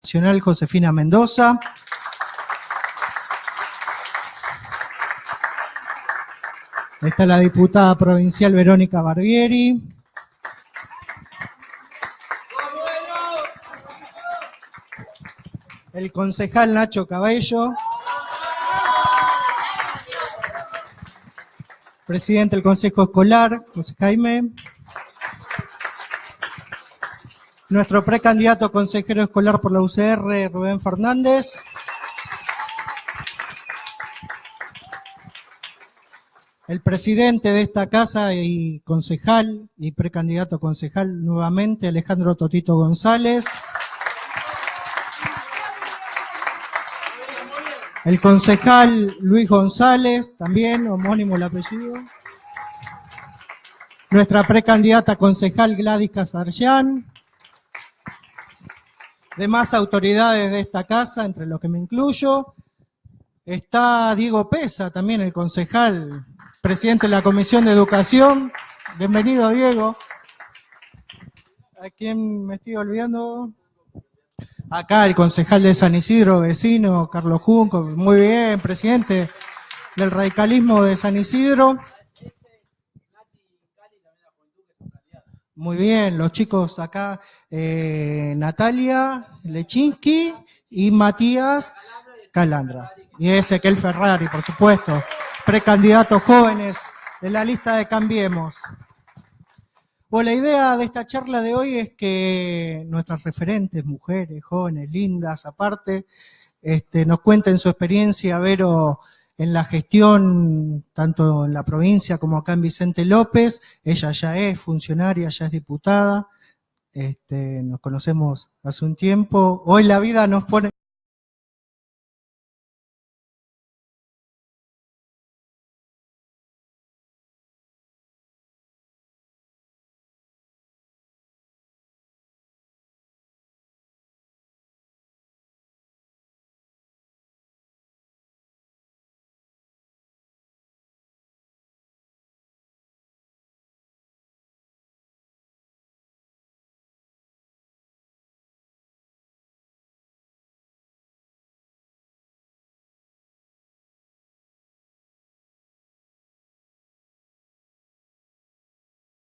Nacional Josefina Mendoza. Está la diputada provincial Verónica Barbieri. El concejal Nacho Cabello. Presidente del Consejo Escolar, José Jaime. Nuestro precandidato consejero escolar por la UCR, Rubén Fernández. El presidente de esta casa y concejal y precandidato concejal nuevamente, Alejandro Totito González. El concejal Luis González, también homónimo el apellido. Nuestra precandidata concejal Gladys Casarllán. Demás autoridades de esta casa, entre los que me incluyo. Está Diego Pesa, también el concejal, presidente de la Comisión de Educación. Bienvenido, Diego. ¿A quién me estoy olvidando? Acá el concejal de San Isidro, vecino, Carlos Junco. Muy bien, presidente del radicalismo de San Isidro. Muy bien, los chicos acá, Natalia Lechinsky y Matías Calandra. Y Ezequiel Ferrari, por supuesto, precandidatos jóvenes de la lista de Cambiemos. Bueno, la idea de esta charla de hoy es que nuestras referentes, mujeres, jóvenes, lindas, aparte, nos cuenten su experiencia, Vero, en la gestión, tanto en la provincia como acá en Vicente López. Ella ya es funcionaria, ya es diputada, nos conocemos hace un tiempo. Hoy la vida nos pone...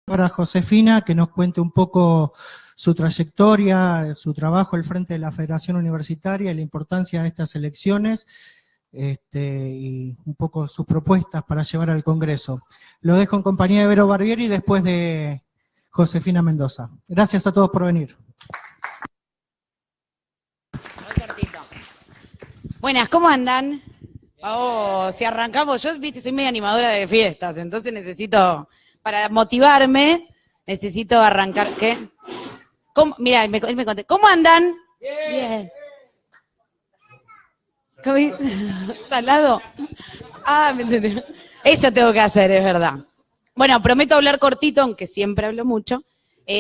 Para Josefina, que nos cuente un poco su trayectoria, su trabajo al frente de la Federación Universitaria y la importancia de estas elecciones, y un poco sus propuestas para llevar al Congreso. Lo dejo en compañía de Vero Barbieri y después de Josefina Mendoza. Gracias a todos por venir. Buenas, ¿cómo andan? Oh, si arrancamos, yo soy media animadora de fiestas, entonces necesito... Para motivarme, necesito arrancar. ¿Qué? Mira, él me conté. ¿Cómo andan? Bien. ¿Salado? Ah, me entendí. Eso tengo que hacer, es verdad. Bueno, prometo hablar cortito, aunque siempre hablo mucho,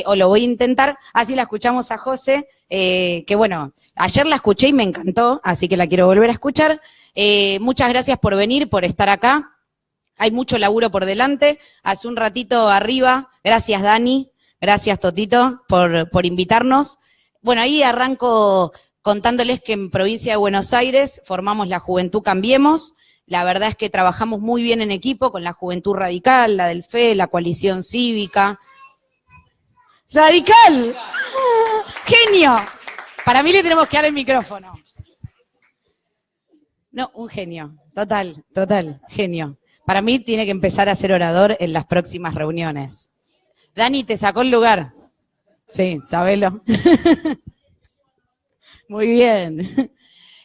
o lo voy a intentar. Así la escuchamos a José, que bueno, ayer la escuché y me encantó, así que la quiero volver a escuchar. Muchas gracias por venir, por estar acá. Hay mucho laburo por delante. Hace un ratito arriba, gracias Dani, gracias Totito por invitarnos. Bueno, ahí arranco contándoles que en provincia de Buenos Aires formamos la Juventud Cambiemos. La verdad es que trabajamos muy bien en equipo con la Juventud Radical, la del FE, la Coalición Cívica. ¡Radical! ¡Genio! Para mí le tenemos que dar el micrófono. No, un genio. Total, genio. Para mí tiene que empezar a ser orador en las próximas reuniones. Dani, ¿te sacó el lugar? Sí, sabelo. Muy bien.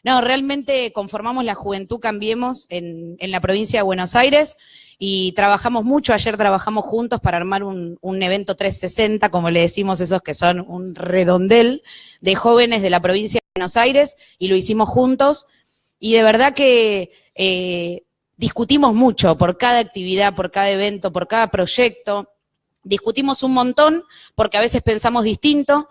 No, realmente conformamos la Juventud Cambiemos en la provincia de Buenos Aires y trabajamos mucho. Ayer trabajamos juntos para armar un evento 360, como le decimos, esos que son un redondel de jóvenes de la provincia de Buenos Aires, y lo hicimos juntos. Y de verdad que... discutimos mucho por cada actividad, por cada evento, por cada proyecto. Discutimos un montón porque a veces pensamos distinto.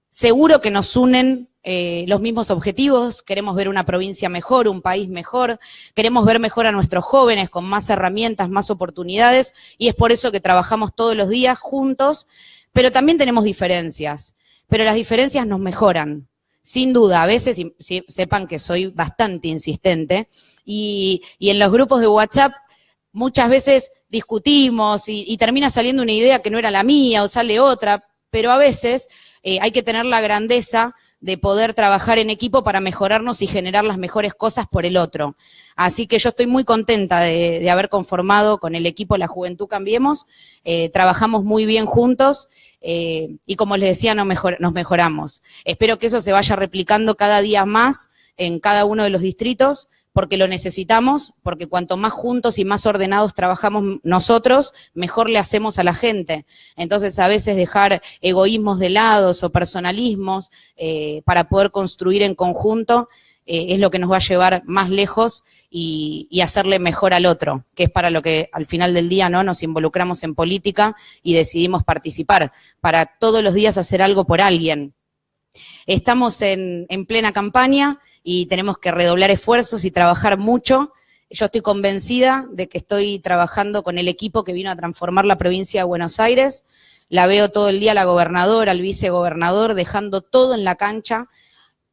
Seguro que nos unen los mismos objetivos. Queremos ver una provincia mejor, un país mejor. Queremos ver mejor a nuestros jóvenes con más herramientas, más oportunidades. Y es por eso que trabajamos todos los días juntos. Pero también tenemos diferencias. Pero las diferencias nos mejoran. sin duda, a veces sepan que soy bastante insistente, y en los grupos de WhatsApp muchas veces discutimos y termina saliendo una idea que no era la mía o sale otra, pero a veces hay que tener la grandeza de poder trabajar en equipo para mejorarnos y generar las mejores cosas por el otro. Así que yo estoy muy contenta de haber conformado con el equipo La Juventud Cambiemos, trabajamos muy bien juntos y como les decía, nos mejoramos. Espero que eso se vaya replicando cada día más en cada uno de los distritos, porque lo necesitamos, porque cuanto más juntos y más ordenados trabajamos nosotros, mejor le hacemos a la gente. Entonces, a veces dejar egoísmos de lado o personalismos para poder construir en conjunto es lo que nos va a llevar más lejos y hacerle mejor al otro, que es para lo que al final del día, ¿no?, nos involucramos en política y decidimos participar, para todos los días hacer algo por alguien. Estamos en plena campaña y tenemos que redoblar esfuerzos y trabajar mucho. Yo estoy convencida de que estoy trabajando con el equipo que vino a transformar la provincia de Buenos Aires. La veo todo el día la gobernadora, al vicegobernador, dejando todo en la cancha.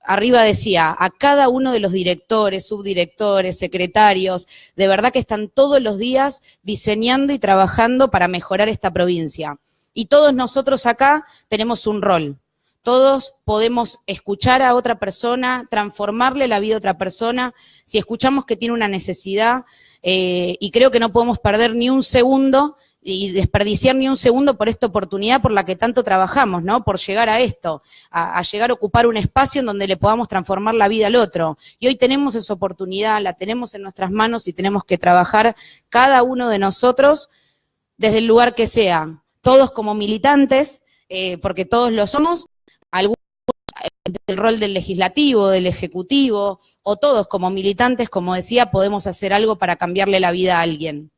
Arriba decía, a cada uno de los directores, subdirectores, secretarios, de verdad que están todos los días diseñando y trabajando para mejorar esta provincia. Y todos nosotros acá tenemos un rol. Todos podemos escuchar a otra persona, transformarle la vida a otra persona, si escuchamos que tiene una necesidad, y creo que no podemos perder ni un segundo y desperdiciar ni un segundo por esta oportunidad por la que tanto trabajamos, ¿no? Por llegar a esto, a llegar a ocupar un espacio en donde le podamos transformar la vida al otro. Y hoy tenemos esa oportunidad, la tenemos en nuestras manos y tenemos que trabajar cada uno de nosotros desde el lugar que sea, todos como militantes, porque todos lo somos, algunos del rol del legislativo, del ejecutivo, o todos como militantes, como decía, podemos hacer algo para cambiarle la vida a alguien.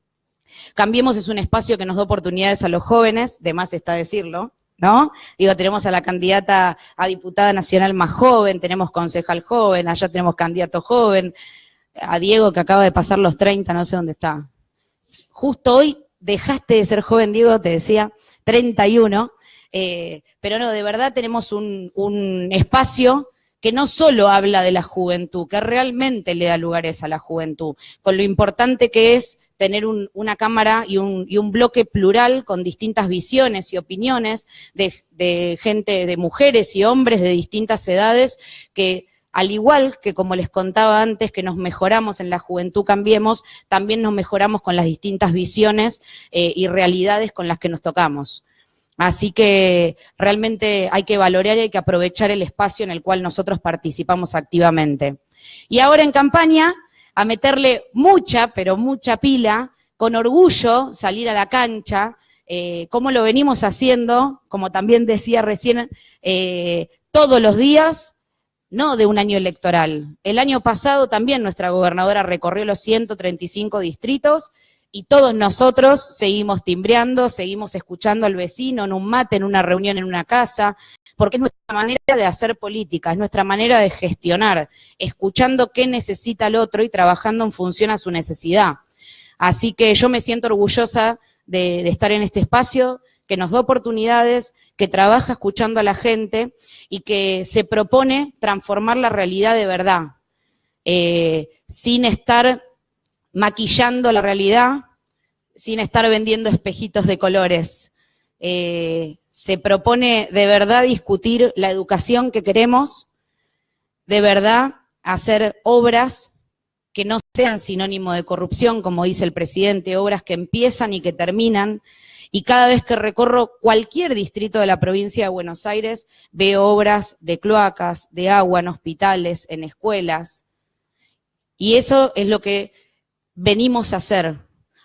Cambiemos es un espacio que nos da oportunidades a los jóvenes, de más está decirlo, ¿no? Digo, tenemos a la candidata a diputada nacional más joven, tenemos concejal joven, allá tenemos candidato joven, a Diego que acaba de pasar los 30, no sé dónde está. Justo hoy dejaste de ser joven, Diego, te decía, 31. Pero no, de verdad tenemos un espacio que no solo habla de la juventud, que realmente le da lugares a la juventud, con lo importante que es tener una cámara y un bloque plural con distintas visiones y opiniones de gente, de mujeres y hombres de distintas edades, que al igual que como les contaba antes, que nos mejoramos en La Juventud Cambiemos, también nos mejoramos con las distintas visiones y realidades con las que nos tocamos. Así que realmente hay que valorar y hay que aprovechar el espacio en el cual nosotros participamos activamente. Y ahora en campaña, a meterle mucha, pero mucha pila, con orgullo salir a la cancha, como lo venimos haciendo, como también decía recién, todos los días, no de un año electoral. El año pasado también nuestra gobernadora recorrió los 135 distritos, y todos nosotros seguimos timbreando, seguimos escuchando al vecino en un mate, en una reunión en una casa, porque es nuestra manera de hacer política, es nuestra manera de gestionar, escuchando qué necesita el otro y trabajando en función a su necesidad. Así que yo me siento orgullosa de estar en este espacio, que nos da oportunidades, que trabaja escuchando a la gente y que se propone transformar la realidad de verdad, sin estar maquillando la realidad, sin estar vendiendo espejitos de colores. Se propone de verdad discutir la educación que queremos, de verdad hacer obras que no sean sinónimo de corrupción, como dice el presidente, obras que empiezan y que terminan, y cada vez que recorro cualquier distrito de la provincia de Buenos Aires, veo obras de cloacas, de agua en hospitales, en escuelas, y eso es lo que venimos a hacer,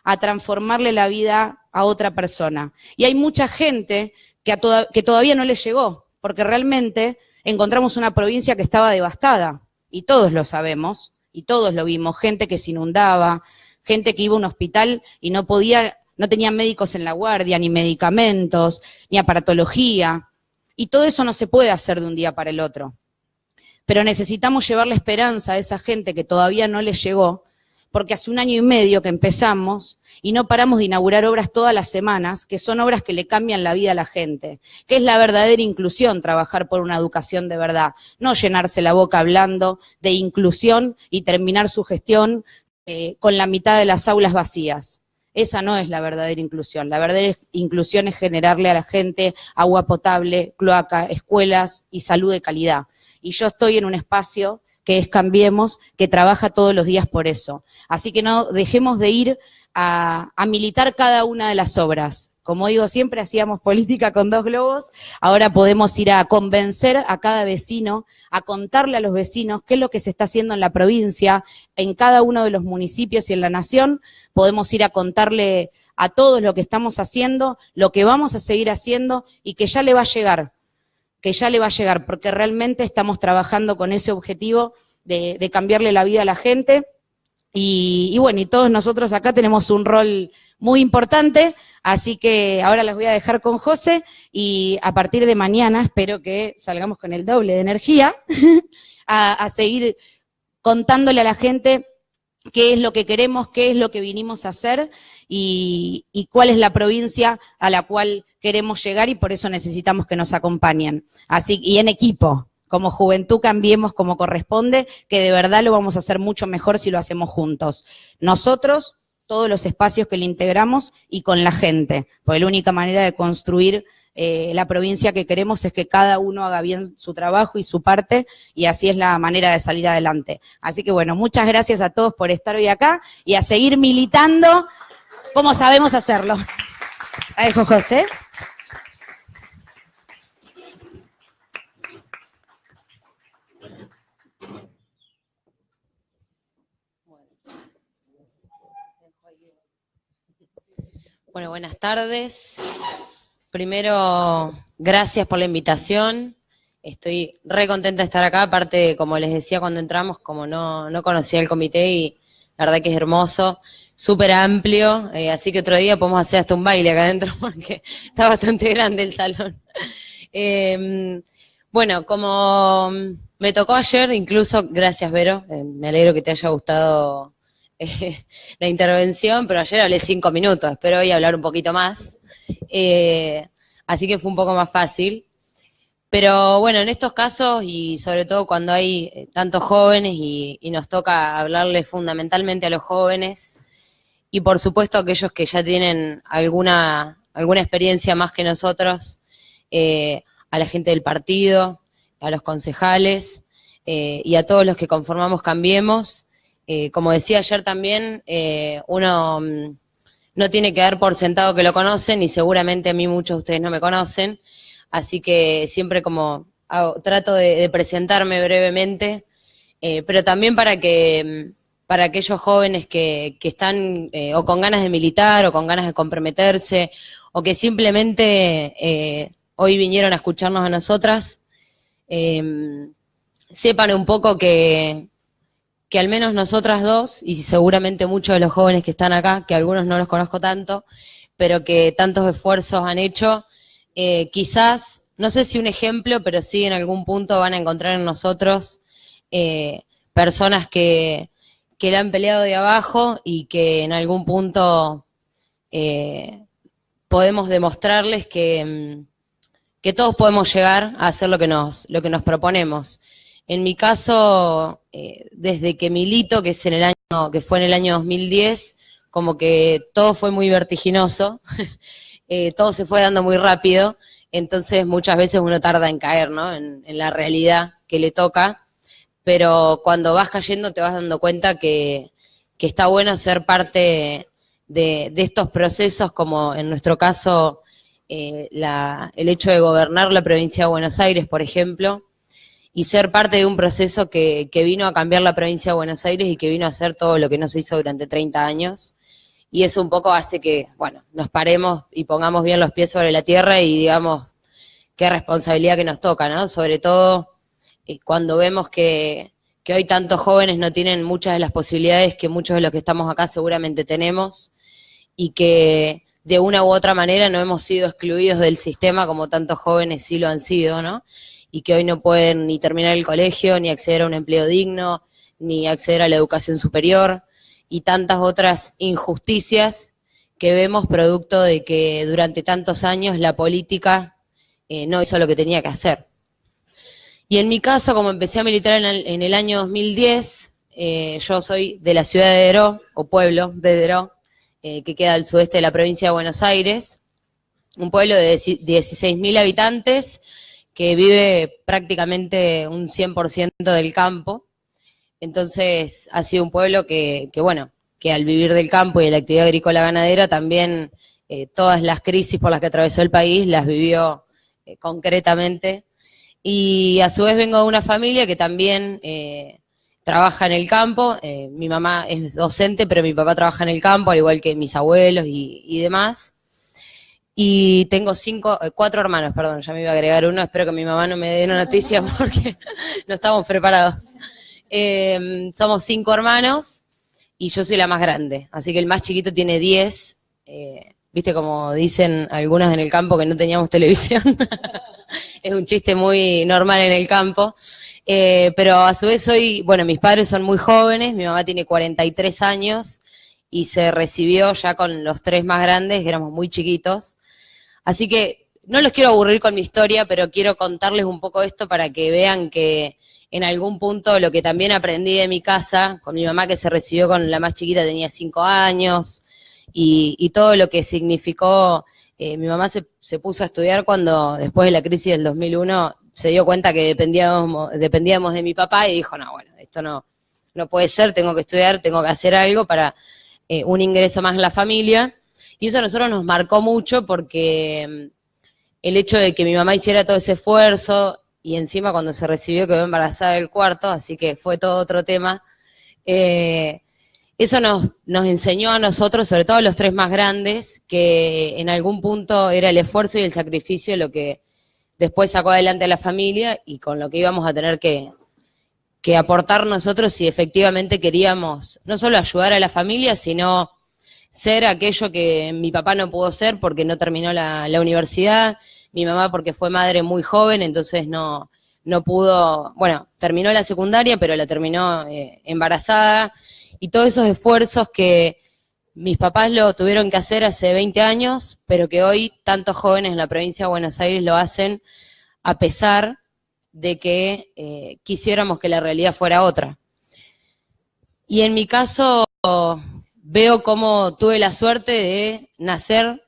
a transformarle la vida a otra persona. Y hay mucha gente que todavía no le llegó, porque realmente encontramos una provincia que estaba devastada, y todos lo sabemos, y todos lo vimos, gente que se inundaba, gente que iba a un hospital y no tenía médicos en la guardia, ni medicamentos, ni aparatología, y todo eso no se puede hacer de un día para el otro. Pero necesitamos llevarle esperanza a esa gente que todavía no le llegó, porque hace 1 año y medio que empezamos y no paramos de inaugurar obras todas las semanas, que son obras que le cambian la vida a la gente, que es la verdadera inclusión, trabajar por una educación de verdad, no llenarse la boca hablando de inclusión y terminar su gestión con la mitad de las aulas vacías. Esa no es la verdadera inclusión. La verdadera inclusión es generarle a la gente agua potable, cloaca, escuelas y salud de calidad. Y yo estoy en un espacio que es Cambiemos, que trabaja todos los días por eso. Así que no dejemos de ir a militar cada una de las obras. Como digo, siempre hacíamos política con 2 globos, ahora podemos ir a convencer a cada vecino, a contarle a los vecinos qué es lo que se está haciendo en la provincia, en cada uno de los municipios y en la nación. Podemos ir a contarle a todos lo que estamos haciendo, lo que vamos a seguir haciendo y que ya le va a llegar. Porque realmente estamos trabajando con ese objetivo de cambiarle la vida a la gente. Y bueno, y todos nosotros acá tenemos un rol muy importante, así que ahora las voy a dejar con José y a partir de mañana espero que salgamos con el doble de energía a seguir contándole a la gente qué es lo que queremos, qué es lo que vinimos a hacer y cuál es la provincia a la cual queremos llegar y por eso necesitamos que nos acompañen. Así, y en equipo, como Juventud Cambiemos como corresponde, que de verdad lo vamos a hacer mucho mejor si lo hacemos juntos. Nosotros, todos los espacios que le integramos y con la gente, porque la única manera de construir la provincia que queremos es que cada uno haga bien su trabajo y su parte, y así es la manera de salir adelante. Así que bueno, muchas gracias a todos por estar hoy acá y a seguir militando como sabemos hacerlo. La dejo, José. Bueno, buenas tardes. Primero, gracias por la invitación. Estoy re contenta de estar acá. Aparte, como les decía cuando entramos, como no conocía el comité y la verdad que es hermoso, súper amplio. Así que otro día podemos hacer hasta un baile acá adentro porque está bastante grande el salón. Bueno, como me tocó ayer, incluso, gracias Vero, me alegro que te haya gustado la intervención, pero ayer hablé 5 minutos, espero hoy hablar un poquito más, así que fue un poco más fácil. Pero bueno, en estos casos y sobre todo cuando hay tantos jóvenes y nos toca hablarles fundamentalmente a los jóvenes y por supuesto a aquellos que ya tienen alguna experiencia más que nosotros, a la gente del partido, a los concejales y a todos los que conformamos Cambiemos. Como decía ayer también, uno no tiene que dar por sentado que lo conocen y seguramente a mí muchos de ustedes no me conocen, así que siempre trato de presentarme brevemente, pero también para aquellos jóvenes que están o con ganas de militar o con ganas de comprometerse o que simplemente hoy vinieron a escucharnos a nosotras, sepan un poco que al menos nosotras dos, y seguramente muchos de los jóvenes que están acá, que algunos no los conozco tanto, pero que tantos esfuerzos han hecho, quizás, no sé si un ejemplo, pero sí en algún punto van a encontrar en nosotros personas que la han peleado de abajo y que en algún punto podemos demostrarles que todos podemos llegar a hacer lo que nos proponemos. En mi caso, desde que milito, que fue en el año 2010, como que todo fue muy vertiginoso, todo se fue dando muy rápido, entonces muchas veces uno tarda en caer, ¿no? En la realidad que le toca, pero cuando vas cayendo te vas dando cuenta que está bueno ser parte de estos procesos, como en nuestro caso el hecho de gobernar la provincia de Buenos Aires, por ejemplo, y ser parte de un proceso que vino a cambiar la provincia de Buenos Aires y que vino a hacer todo lo que no se hizo durante 30 años. Y eso un poco hace que, bueno, nos paremos y pongamos bien los pies sobre la tierra y digamos qué responsabilidad que nos toca, ¿no? Sobre todo cuando vemos que hoy tantos jóvenes no tienen muchas de las posibilidades que muchos de los que estamos acá seguramente tenemos y que de una u otra manera no hemos sido excluidos del sistema como tantos jóvenes sí lo han sido, ¿no? Y que hoy no pueden ni terminar el colegio, ni acceder a un empleo digno, ni acceder a la educación superior, y tantas otras injusticias que vemos producto de que durante tantos años la política no hizo lo que tenía que hacer. Y en mi caso, como empecé a militar en el año 2010, yo soy de la ciudad de Deró, o pueblo de Deró, que queda al sudeste de la provincia de Buenos Aires, un pueblo de 16.000 habitantes que vive prácticamente un 100% del campo. Entonces ha sido un pueblo que al vivir del campo y de la actividad agrícola ganadera también todas las crisis por las que atravesó el país las vivió concretamente. Y a su vez vengo de una familia que también trabaja en el campo. Mi mamá es docente, pero mi papá trabaja en el campo, al igual que mis abuelos y demás. Y tengo 4 hermanos, perdón, ya me iba a agregar uno, espero que mi mamá no me dé una noticia porque no estamos preparados. Somos 5 hermanos y yo soy la más grande, así que el más chiquito tiene 10. Viste como dicen algunos en el campo que no teníamos televisión. Es un chiste muy normal en el campo. Pero a su vez mis padres son muy jóvenes, mi mamá tiene 43 años y se recibió ya con los 3 más grandes, que éramos muy chiquitos. Así que no los quiero aburrir con mi historia, pero quiero contarles un poco esto para que vean que en algún punto lo que también aprendí de mi casa, con mi mamá que se recibió con la más chiquita, tenía 5 años, y todo lo que significó, mi mamá se puso a estudiar cuando, después de la crisis del 2001, se dio cuenta que dependíamos de mi papá y dijo, no, bueno, esto no puede ser, tengo que estudiar, tengo que hacer algo para un ingreso más en la familia. Y eso a nosotros nos marcó mucho porque el hecho de que mi mamá hiciera todo ese esfuerzo y encima cuando se recibió quedó embarazada del 4.0, así que fue todo otro tema. Eso nos enseñó a nosotros, sobre todo a los 3 más grandes, que en algún punto era el esfuerzo y el sacrificio lo que después sacó adelante a la familia y con lo que íbamos a tener que aportar nosotros si efectivamente queríamos no solo ayudar a la familia, sino ser aquello que mi papá no pudo ser porque no terminó la universidad, mi mamá porque fue madre muy joven, entonces no pudo, terminó la secundaria, pero la terminó embarazada, y todos esos esfuerzos que mis papás lo tuvieron que hacer hace 20 años, pero que hoy tantos jóvenes en la provincia de Buenos Aires lo hacen a pesar de que quisiéramos que la realidad fuera otra. Y en mi caso veo cómo tuve la suerte de nacer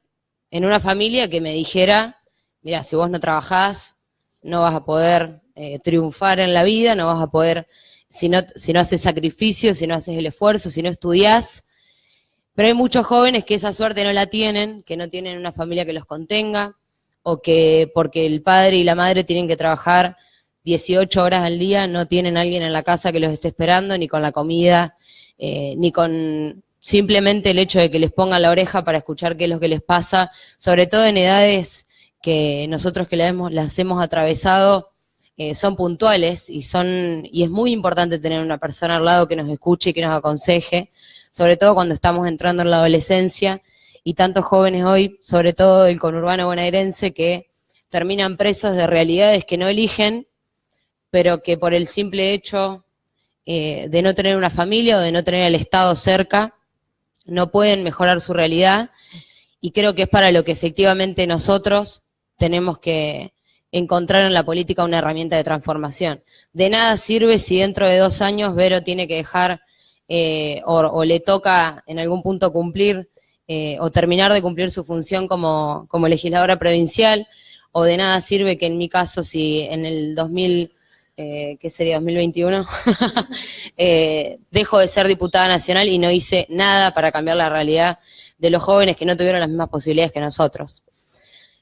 en una familia que me dijera, mira, si vos no trabajás, no vas a poder triunfar en la vida, no vas a poder, si no haces sacrificio, si no haces el esfuerzo, si no estudiás. Pero hay muchos jóvenes que esa suerte no la tienen, que no tienen una familia que los contenga, o que porque el padre y la madre tienen que trabajar 18 horas al día, no tienen a alguien en la casa que los esté esperando, ni con la comida, ni con simplemente el hecho de que les pongan la oreja para escuchar qué es lo que les pasa, sobre todo en edades que nosotros que las hemos atravesado son puntuales y es muy importante tener una persona al lado que nos escuche y que nos aconseje, sobre todo cuando estamos entrando en la adolescencia y tantos jóvenes hoy, sobre todo del conurbano bonaerense, que terminan presos de realidades que no eligen, pero que por el simple hecho de no tener una familia o de no tener al Estado cerca, no pueden mejorar su realidad, y creo que es para lo que efectivamente nosotros tenemos que encontrar en la política una herramienta de transformación. De nada sirve si dentro de 2 años Vero tiene que dejar o le toca en algún punto cumplir o terminar de cumplir su función como legisladora provincial, o de nada sirve que en mi caso si en el 2021, dejo de ser diputada nacional y no hice nada para cambiar la realidad de los jóvenes que no tuvieron las mismas posibilidades que nosotros.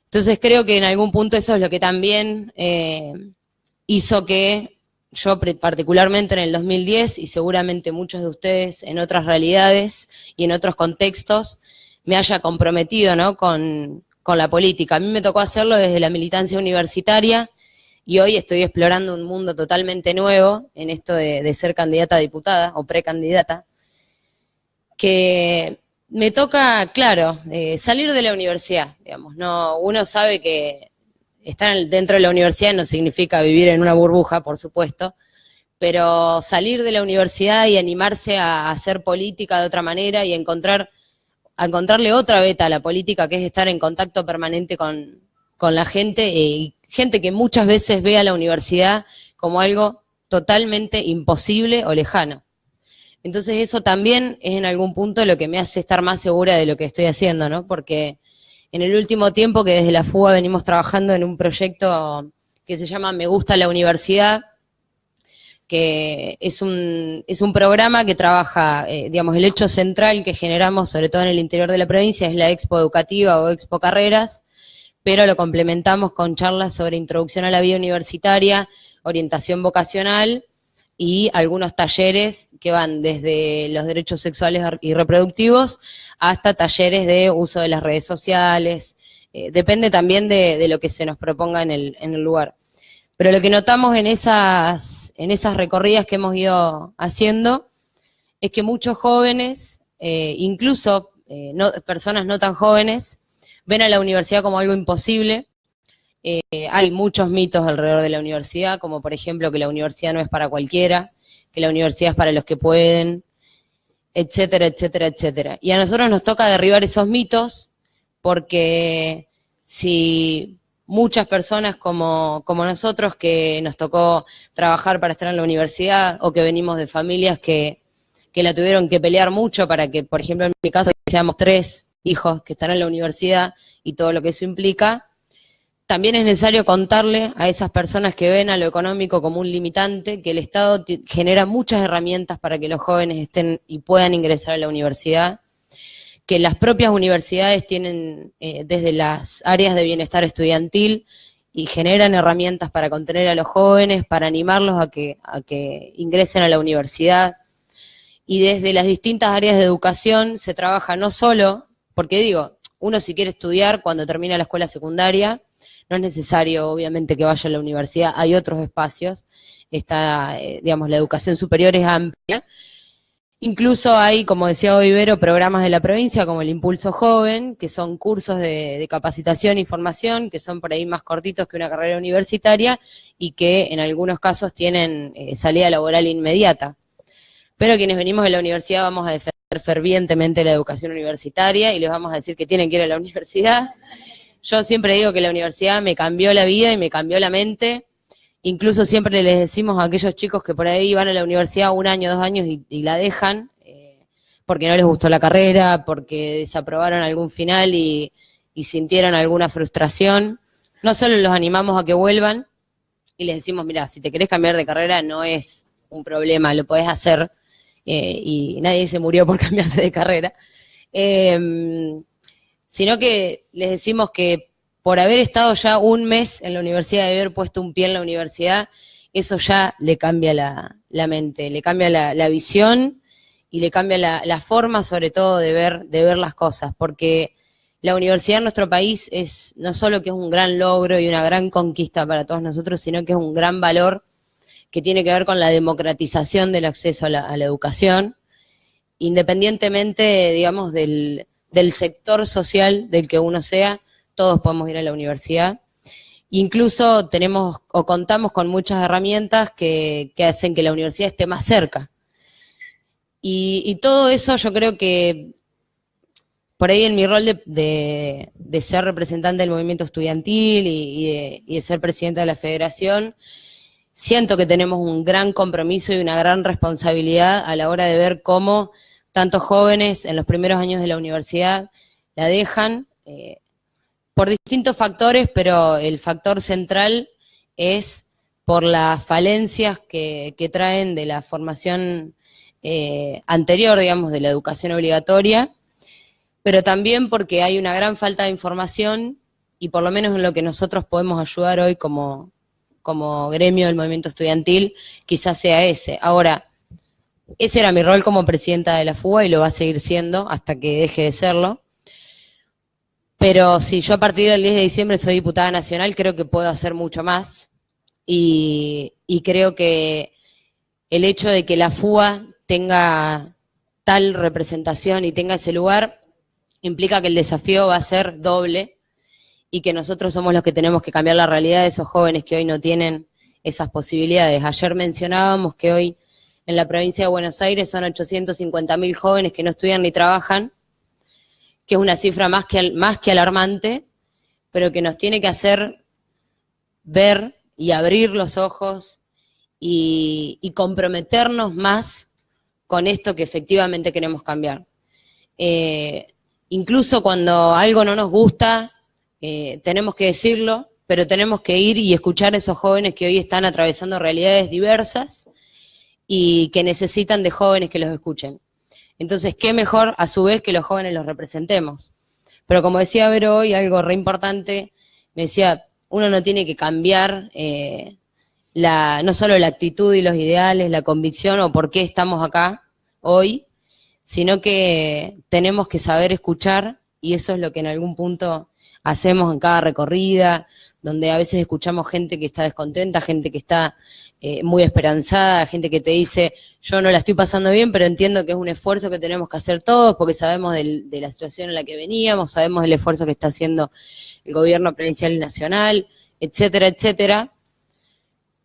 Entonces creo que en algún punto eso es lo que también hizo que yo particularmente en el 2010, y seguramente muchos de ustedes en otras realidades y en otros contextos, me haya comprometido, ¿no?, con la política. A mí me tocó hacerlo desde la militancia universitaria, y hoy estoy explorando un mundo totalmente nuevo en esto de ser candidata a diputada o precandidata, que me toca, claro, salir de la universidad, digamos. No, uno sabe que estar dentro de la universidad no significa vivir en una burbuja, por supuesto, pero salir de la universidad y animarse a hacer política de otra manera y a encontrarle otra beta a la política, que es estar en contacto permanente con la gente, y gente que muchas veces ve a la universidad como algo totalmente imposible o lejano. Entonces eso también es en algún punto lo que me hace estar más segura de lo que estoy haciendo, ¿no? Porque en el último tiempo que desde la FUBA venimos trabajando en un proyecto que se llama Me Gusta la Universidad, que es un programa que trabaja, digamos, el hecho central que generamos, sobre todo en el interior de la provincia, es la Expo Educativa o Expo Carreras, pero lo complementamos con charlas sobre introducción a la vida universitaria, orientación vocacional y algunos talleres que van desde los derechos sexuales y reproductivos hasta talleres de uso de las redes sociales. Depende también de lo que se nos proponga en el lugar. Pero lo que notamos en esas recorridas que hemos ido haciendo es que muchos jóvenes, incluso personas no tan jóvenes, ven a la universidad como algo imposible. Hay muchos mitos alrededor de la universidad, como por ejemplo que la universidad no es para cualquiera, que la universidad es para los que pueden, etcétera, etcétera, etcétera. Y a nosotros nos toca derribar esos mitos, porque si muchas personas como nosotros, que nos tocó trabajar para estar en la universidad, o que venimos de familias que la tuvieron que pelear mucho para que, por ejemplo, en mi caso, seamos 3 hijos que están en la universidad y todo lo que eso implica, también es necesario contarle a esas personas que ven a lo económico como un limitante, que el Estado genera muchas herramientas para que los jóvenes estén y puedan ingresar a la universidad, que las propias universidades tienen desde las áreas de bienestar estudiantil y generan herramientas para contener a los jóvenes, para animarlos a que ingresen a la universidad. Y desde las distintas áreas de educación se trabaja no solo, porque digo, uno si quiere estudiar cuando termina la escuela secundaria, no es necesario obviamente que vaya a la universidad, hay otros espacios, digamos, la educación superior es amplia. Incluso hay, como decía hoy Vero, programas de la provincia como el Impulso Joven, que son cursos de capacitación y formación, que son por ahí más cortitos que una carrera universitaria y que en algunos casos tienen salida laboral inmediata. Pero quienes venimos de la universidad vamos a defender fervientemente la educación universitaria y les vamos a decir que tienen que ir a la universidad. Yo siempre digo que la universidad me cambió la vida y me cambió la mente. Incluso siempre les decimos a aquellos chicos que por ahí van a la universidad 1 año, 2 años y la dejan, porque no les gustó la carrera, porque desaprobaron algún final y sintieron alguna frustración. No solo los animamos a que vuelvan y les decimos, mira, si te querés cambiar de carrera no es un problema, lo podés hacer, y nadie se murió por cambiarse de carrera, sino que les decimos que por haber estado ya 1 mes en la universidad, de haber puesto un pie en la universidad, eso ya le cambia la mente, le cambia la visión y le cambia la forma, sobre todo, de ver las cosas, porque la universidad en nuestro país es no solo que es un gran logro y una gran conquista para todos nosotros, sino que es un gran valor que tiene que ver con la democratización del acceso a la educación, independientemente, digamos, del sector social del que uno sea. Todos podemos ir a la universidad. Incluso tenemos o contamos con muchas herramientas que hacen que la universidad esté más cerca. Y todo eso yo creo que por ahí en mi rol de ser representante del movimiento estudiantil y de ser presidenta de la federación, siento que tenemos un gran compromiso y una gran responsabilidad a la hora de ver cómo tantos jóvenes en los primeros años de la universidad la dejan, por distintos factores, pero el factor central es por las falencias que traen de la formación anterior, digamos, de la educación obligatoria, pero también porque hay una gran falta de información y por lo menos en lo que nosotros podemos ayudar hoy como gremio del movimiento estudiantil, quizás sea ese. Ahora, ese era mi rol como presidenta de la FUBA y lo va a seguir siendo hasta que deje de serlo. Pero si yo a partir del 10 de diciembre soy diputada nacional, creo que puedo hacer mucho más. Y creo que el hecho de que la FUBA tenga tal representación y tenga ese lugar, implica que el desafío va a ser doble y que nosotros somos los que tenemos que cambiar la realidad de esos jóvenes que hoy no tienen esas posibilidades. Ayer mencionábamos que hoy en la provincia de Buenos Aires son 850.000 jóvenes que no estudian ni trabajan, que es una cifra más que alarmante, pero que nos tiene que hacer ver y abrir los ojos y comprometernos más con esto que efectivamente queremos cambiar. Incluso cuando algo no nos gusta, tenemos que decirlo, pero tenemos que ir y escuchar a esos jóvenes que hoy están atravesando realidades diversas y que necesitan de jóvenes que los escuchen. Entonces, qué mejor a su vez que los jóvenes los representemos. Pero como decía Vero hoy, algo re importante, me decía, uno no tiene que cambiar no solo la actitud y los ideales, la convicción o por qué estamos acá hoy, sino que tenemos que saber escuchar, y eso es lo que en algún punto hacemos en cada recorrida, donde a veces escuchamos gente que está descontenta, gente que está muy esperanzada, gente que te dice, yo no la estoy pasando bien, pero entiendo que es un esfuerzo que tenemos que hacer todos, porque sabemos de la situación en la que veníamos, sabemos del esfuerzo que está haciendo el gobierno provincial y nacional, etcétera, etcétera.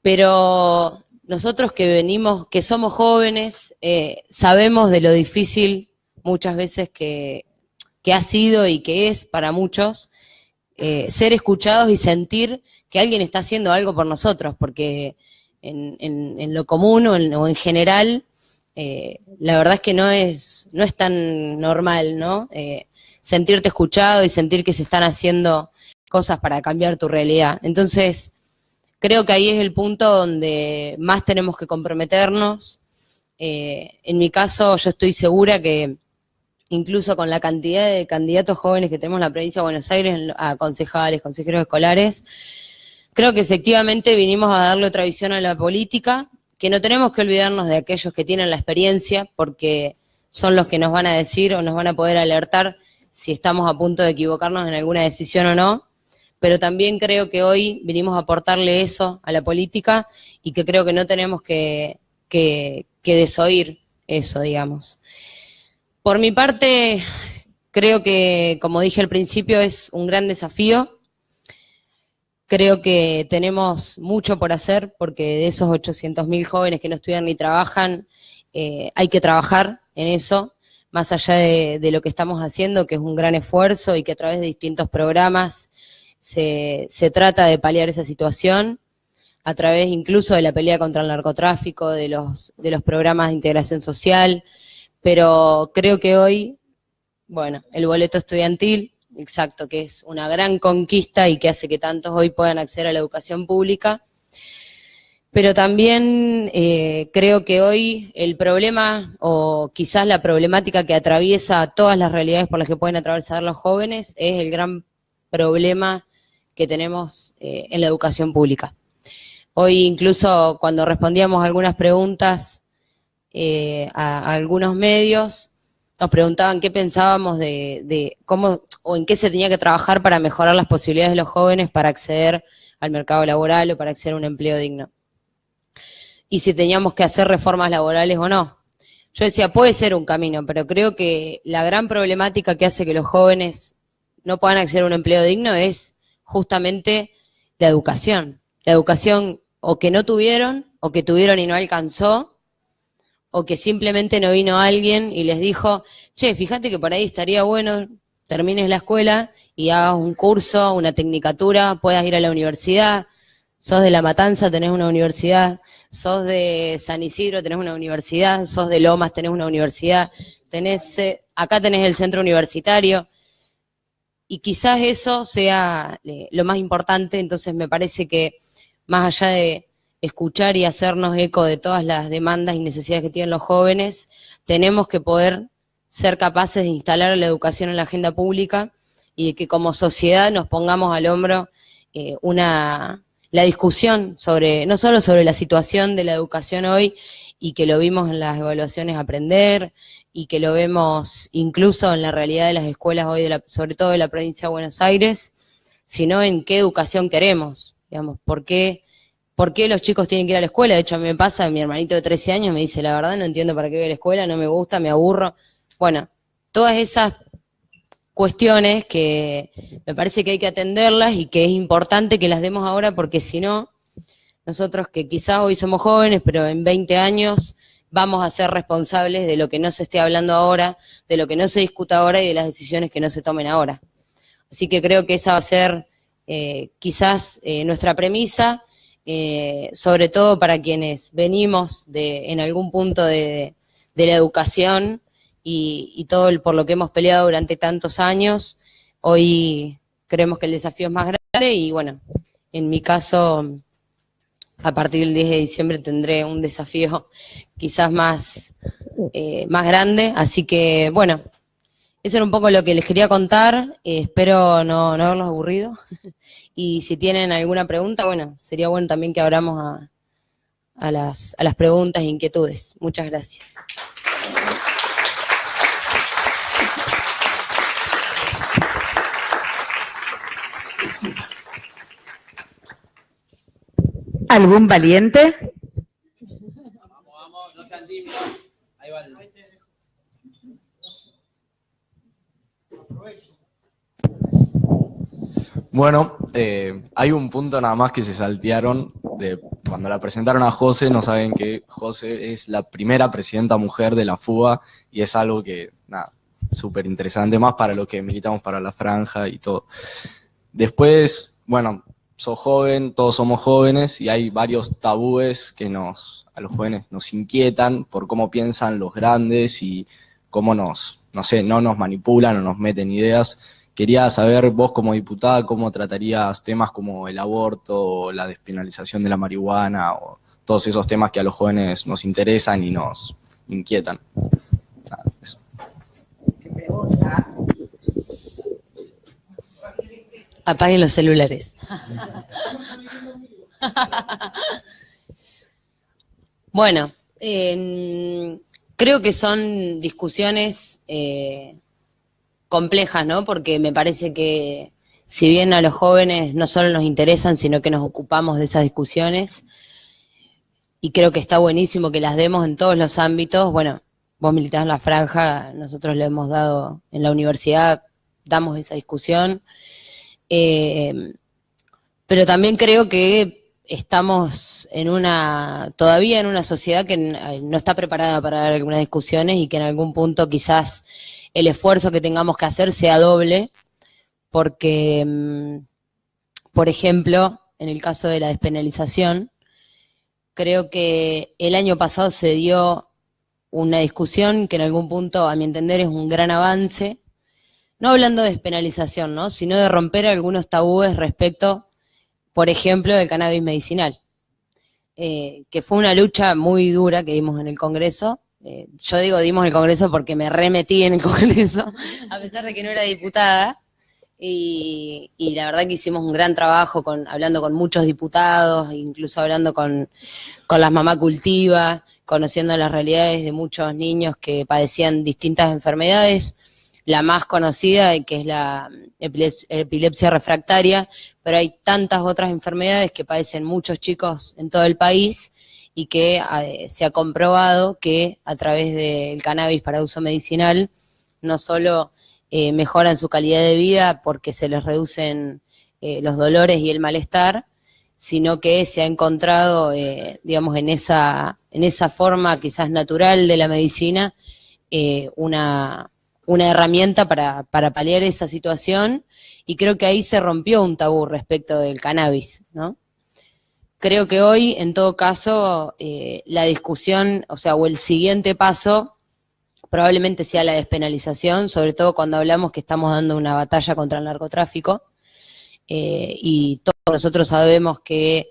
Pero nosotros que somos jóvenes, sabemos de lo difícil muchas veces que ha sido y que es para muchos, ser escuchados y sentir que alguien está haciendo algo por nosotros, porque en lo común o en general, la verdad es que no es tan normal, ¿no? Sentirte escuchado y sentir que se están haciendo cosas para cambiar tu realidad. Entonces, creo que ahí es el punto donde más tenemos que comprometernos. En mi caso, yo estoy segura que incluso con la cantidad de candidatos jóvenes que tenemos en la provincia de Buenos Aires, a concejales, consejeros escolares, creo que efectivamente vinimos a darle otra visión a la política, que no tenemos que olvidarnos de aquellos que tienen la experiencia, porque son los que nos van a decir o nos van a poder alertar si estamos a punto de equivocarnos en alguna decisión o no, pero también creo que hoy vinimos a aportarle eso a la política y que creo que no tenemos que desoír eso, digamos. Por mi parte, creo que, como dije al principio, es un gran desafío. Creo que tenemos mucho por hacer, porque de esos 800.000 jóvenes que no estudian ni trabajan, hay que trabajar en eso, más allá de lo que estamos haciendo, que es un gran esfuerzo y que a través de distintos programas se trata de paliar esa situación, a través incluso de la pelea contra el narcotráfico, de los programas de integración social, pero creo que hoy, bueno, el boleto estudiantil, exacto, que es una gran conquista y que hace que tantos hoy puedan acceder a la educación pública, pero también creo que hoy el problema, o quizás la problemática que atraviesa todas las realidades por las que pueden atravesar los jóvenes, es el gran problema que tenemos en la educación pública. Hoy incluso cuando respondíamos algunas preguntas a algunos medios, nos preguntaban qué pensábamos de cómo o en qué se tenía que trabajar para mejorar las posibilidades de los jóvenes para acceder al mercado laboral o para acceder a un empleo digno. Y si teníamos que hacer reformas laborales o no. Yo decía, puede ser un camino, pero creo que la gran problemática que hace que los jóvenes no puedan acceder a un empleo digno es justamente la educación. La educación o que no tuvieron, o que tuvieron y no alcanzó, o que simplemente no vino alguien y les dijo, che, fíjate que por ahí estaría bueno, termines la escuela y hagas un curso, una tecnicatura, puedas ir a la universidad, sos de La Matanza, tenés una universidad, sos de San Isidro, tenés una universidad, sos de Lomas, tenés una universidad, acá tenés el centro universitario, y quizás eso sea lo más importante. Entonces me parece que más allá de escuchar y hacernos eco de todas las demandas y necesidades que tienen los jóvenes, tenemos que poder ser capaces de instalar la educación en la agenda pública y de que como sociedad nos pongamos al hombro la discusión no solo sobre la situación de la educación hoy, y que lo vimos en las evaluaciones Aprender, y que lo vemos incluso en la realidad de las escuelas hoy, sobre todo de la provincia de Buenos Aires, sino en qué educación queremos, digamos, ¿por qué los chicos tienen que ir a la escuela? De hecho, a mí me pasa, mi hermanito de 13 años me dice, la verdad no entiendo para qué voy a la escuela, no me gusta, me aburro. Bueno, todas esas cuestiones que me parece que hay que atenderlas y que es importante que las demos ahora, porque si no, nosotros que quizás hoy somos jóvenes, pero en 20 años vamos a ser responsables de lo que no se esté hablando ahora, de lo que no se discuta ahora y de las decisiones que no se tomen ahora. Así que creo que esa va a ser quizás nuestra premisa, sobre todo para quienes venimos en algún punto de la educación y todo por lo que hemos peleado durante tantos años. Hoy creemos que el desafío es más grande y bueno, en mi caso, a partir del 10 de diciembre tendré un desafío quizás más grande, así que bueno, eso era un poco lo que les quería contar, espero no haberlos aburrido, y si tienen alguna pregunta, bueno, sería bueno también que abramos a las preguntas e inquietudes. Muchas gracias. ¿Algún valiente? Vamos, no sean tímidos. Ahí va. Bueno, hay un punto nada más que se saltearon de cuando la presentaron a José. No saben que José es la primera presidenta mujer de la FUBA y es algo que, nada, súper interesante, más para los que militamos para la franja y todo. Después, bueno, sos joven, todos somos jóvenes y hay varios tabúes que a los jóvenes nos inquietan por cómo piensan los grandes y cómo no nos manipulan o nos meten ideas. Quería saber vos como diputada cómo tratarías temas como el aborto o la despenalización de la marihuana o todos esos temas que a los jóvenes nos interesan y nos inquietan. Nada, eso. ¿Qué pregunta? Apaguen los celulares. Bueno, creo que son discusiones complejas, ¿no? Porque me parece que si bien a los jóvenes no solo nos interesan, sino que nos ocupamos de esas discusiones, y creo que está buenísimo que las demos en todos los ámbitos. Bueno, vos militás en la franja, nosotros le hemos dado en la universidad, damos esa discusión. Pero también creo que estamos todavía en una sociedad que no está preparada para dar algunas discusiones y que en algún punto quizás el esfuerzo que tengamos que hacer sea doble, porque, por ejemplo, en el caso de la despenalización, creo que el año pasado se dio una discusión que en algún punto, a mi entender, es un gran avance. No hablando de despenalización, ¿no? Sino de romper algunos tabúes respecto, por ejemplo, del cannabis medicinal, que fue una lucha muy dura que dimos en el Congreso. Yo digo dimos en el Congreso porque me remetí en el Congreso, a pesar de que no era diputada, y la verdad que hicimos un gran trabajo hablando con muchos diputados, incluso hablando con las Mamá Cultiva, conociendo las realidades de muchos niños que padecían distintas enfermedades. La más conocida, que es la epilepsia refractaria, pero hay tantas otras enfermedades que padecen muchos chicos en todo el país y que se ha comprobado que a través del cannabis para uso medicinal no solo mejoran su calidad de vida porque se les reducen los dolores y el malestar, sino que se ha encontrado, digamos, en esa forma quizás natural de la medicina, una herramienta para paliar esa situación, y creo que ahí se rompió un tabú respecto del cannabis, ¿no? Creo que hoy, en todo caso, la discusión, o el siguiente paso, probablemente sea la despenalización, sobre todo cuando hablamos que estamos dando una batalla contra el narcotráfico, y todos nosotros sabemos que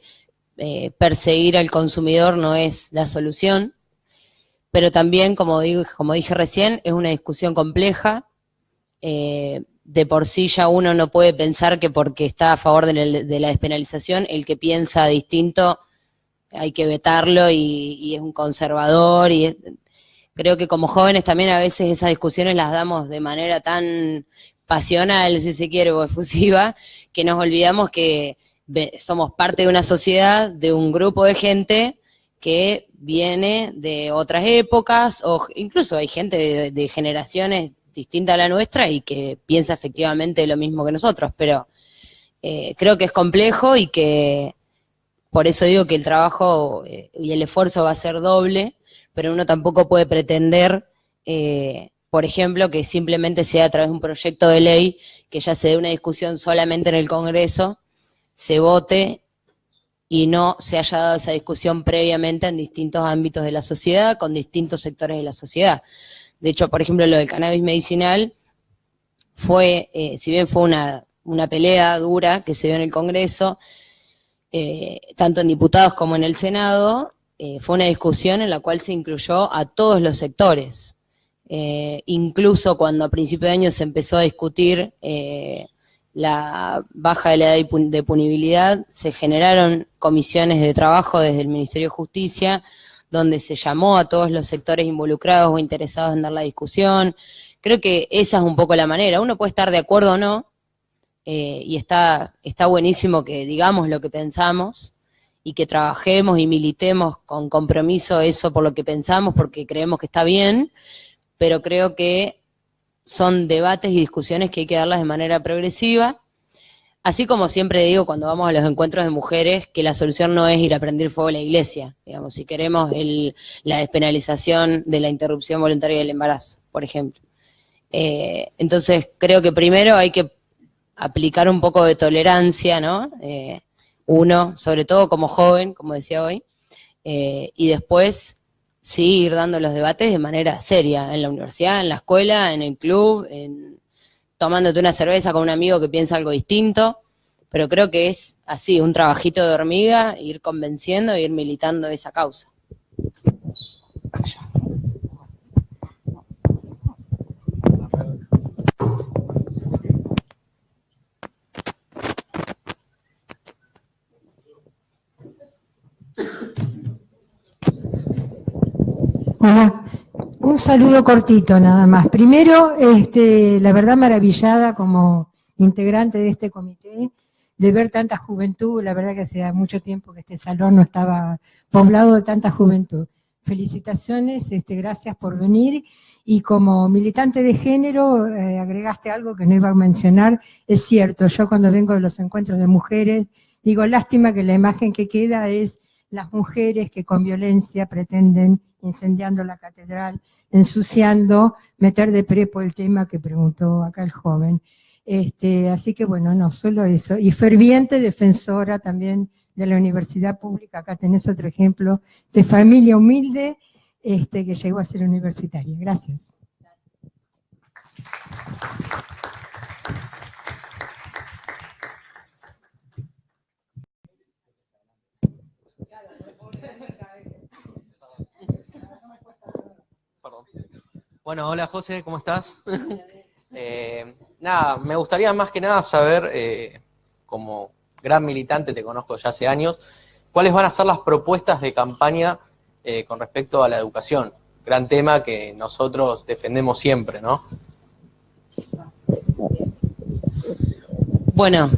perseguir al consumidor no es la solución. Pero también, como dije recién, es una discusión compleja. De por sí ya uno no puede pensar que porque está a favor de la despenalización, el que piensa distinto hay que vetarlo y es un conservador. Creo que como jóvenes también a veces esas discusiones las damos de manera tan pasional, si se quiere, o efusiva, que nos olvidamos que somos parte de una sociedad, de un grupo de gente que viene de otras épocas, o incluso hay gente de generaciones distintas a la nuestra y que piensa efectivamente lo mismo que nosotros, pero creo que es complejo y que por eso digo que el trabajo y el esfuerzo va a ser doble, pero uno tampoco puede pretender, por ejemplo, que simplemente sea a través de un proyecto de ley, que ya se dé una discusión solamente en el Congreso, se vote y no se haya dado esa discusión previamente en distintos ámbitos de la sociedad, con distintos sectores de la sociedad. De hecho, por ejemplo, lo del cannabis medicinal fue, si bien fue una pelea dura que se dio en el Congreso, tanto en diputados como en el Senado, fue una discusión en la cual se incluyó a todos los sectores. Incluso cuando a principio de año se empezó a discutir la baja de la edad de punibilidad, se generaron comisiones de trabajo desde el Ministerio de Justicia, donde se llamó a todos los sectores involucrados o interesados en dar la discusión. Creo que esa es un poco la manera. Uno puede estar de acuerdo o no, y está buenísimo que digamos lo que pensamos y que trabajemos y militemos con compromiso eso por lo que pensamos, porque creemos que está bien, pero creo que son debates y discusiones que hay que darlas de manera progresiva, así como siempre digo cuando vamos a los encuentros de mujeres, que la solución no es ir a prender fuego a la iglesia, digamos, si queremos la despenalización de la interrupción voluntaria del embarazo, por ejemplo. Entonces creo que primero hay que aplicar un poco de tolerancia, ¿no? Uno, sobre todo como joven, como decía hoy, y después sí ir dando los debates de manera seria, en la universidad, en la escuela, en el club, tomándote una cerveza con un amigo que piensa algo distinto, pero creo que es así, un trabajito de hormiga, ir convenciendo e ir militando esa causa. Hola, un saludo cortito nada más. Primero, la verdad maravillada como integrante de este comité, de ver tanta juventud, la verdad que hacía mucho tiempo que este salón no estaba poblado de tanta juventud. Felicitaciones, gracias por venir, y como militante de género agregaste algo que no iba a mencionar. Es cierto, yo cuando vengo de los encuentros de mujeres, digo, lástima que la imagen que queda es las mujeres que con violencia pretenden, incendiando la catedral, ensuciando, meter de prepo el tema que preguntó acá el joven. Así que bueno, no, solo eso. Y ferviente defensora también de la universidad pública. Acá tenés otro ejemplo de familia humilde que llegó a ser universitaria. Gracias. Bueno, hola José, ¿cómo estás? Nada, me gustaría más que nada saber, como gran militante, te conozco ya hace años, ¿cuáles van a ser las propuestas de campaña con respecto a la educación? Gran tema que nosotros defendemos siempre, ¿no? Bueno,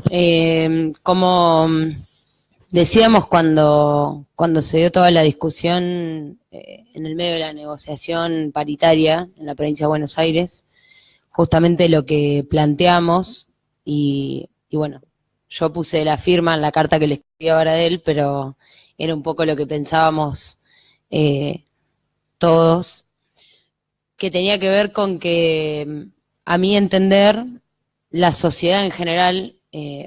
como decíamos cuando se dio toda la discusión en el medio de la negociación paritaria en la provincia de Buenos Aires, justamente lo que planteamos, y bueno, yo puse la firma en la carta que le escribí ahora de él, pero era un poco lo que pensábamos todos, que tenía que ver con que, a mi entender, la sociedad en general,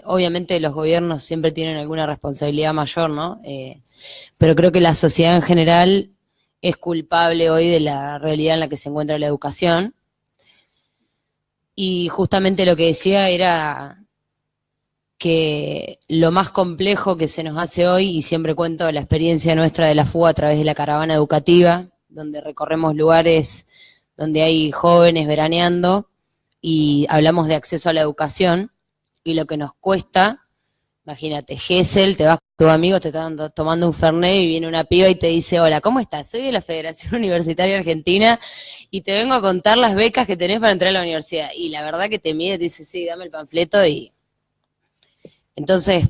obviamente los gobiernos siempre tienen alguna responsabilidad mayor, ¿no? Pero creo que la sociedad en general es culpable hoy de la realidad en la que se encuentra la educación. Y justamente lo que decía era que lo más complejo que se nos hace hoy, y siempre cuento la experiencia nuestra de la fuga a través de la caravana educativa, donde recorremos lugares donde hay jóvenes veraneando y hablamos de acceso a la educación, y lo que nos cuesta, imagínate, Gesell, te vas con tu amigo, te están tomando un fernet y viene una piba y te dice, hola, ¿cómo estás? Soy de la Federación Universitaria Argentina y te vengo a contar las becas que tenés para entrar a la universidad. Y la verdad que te mide, te dice, sí, dame el panfleto. Y entonces,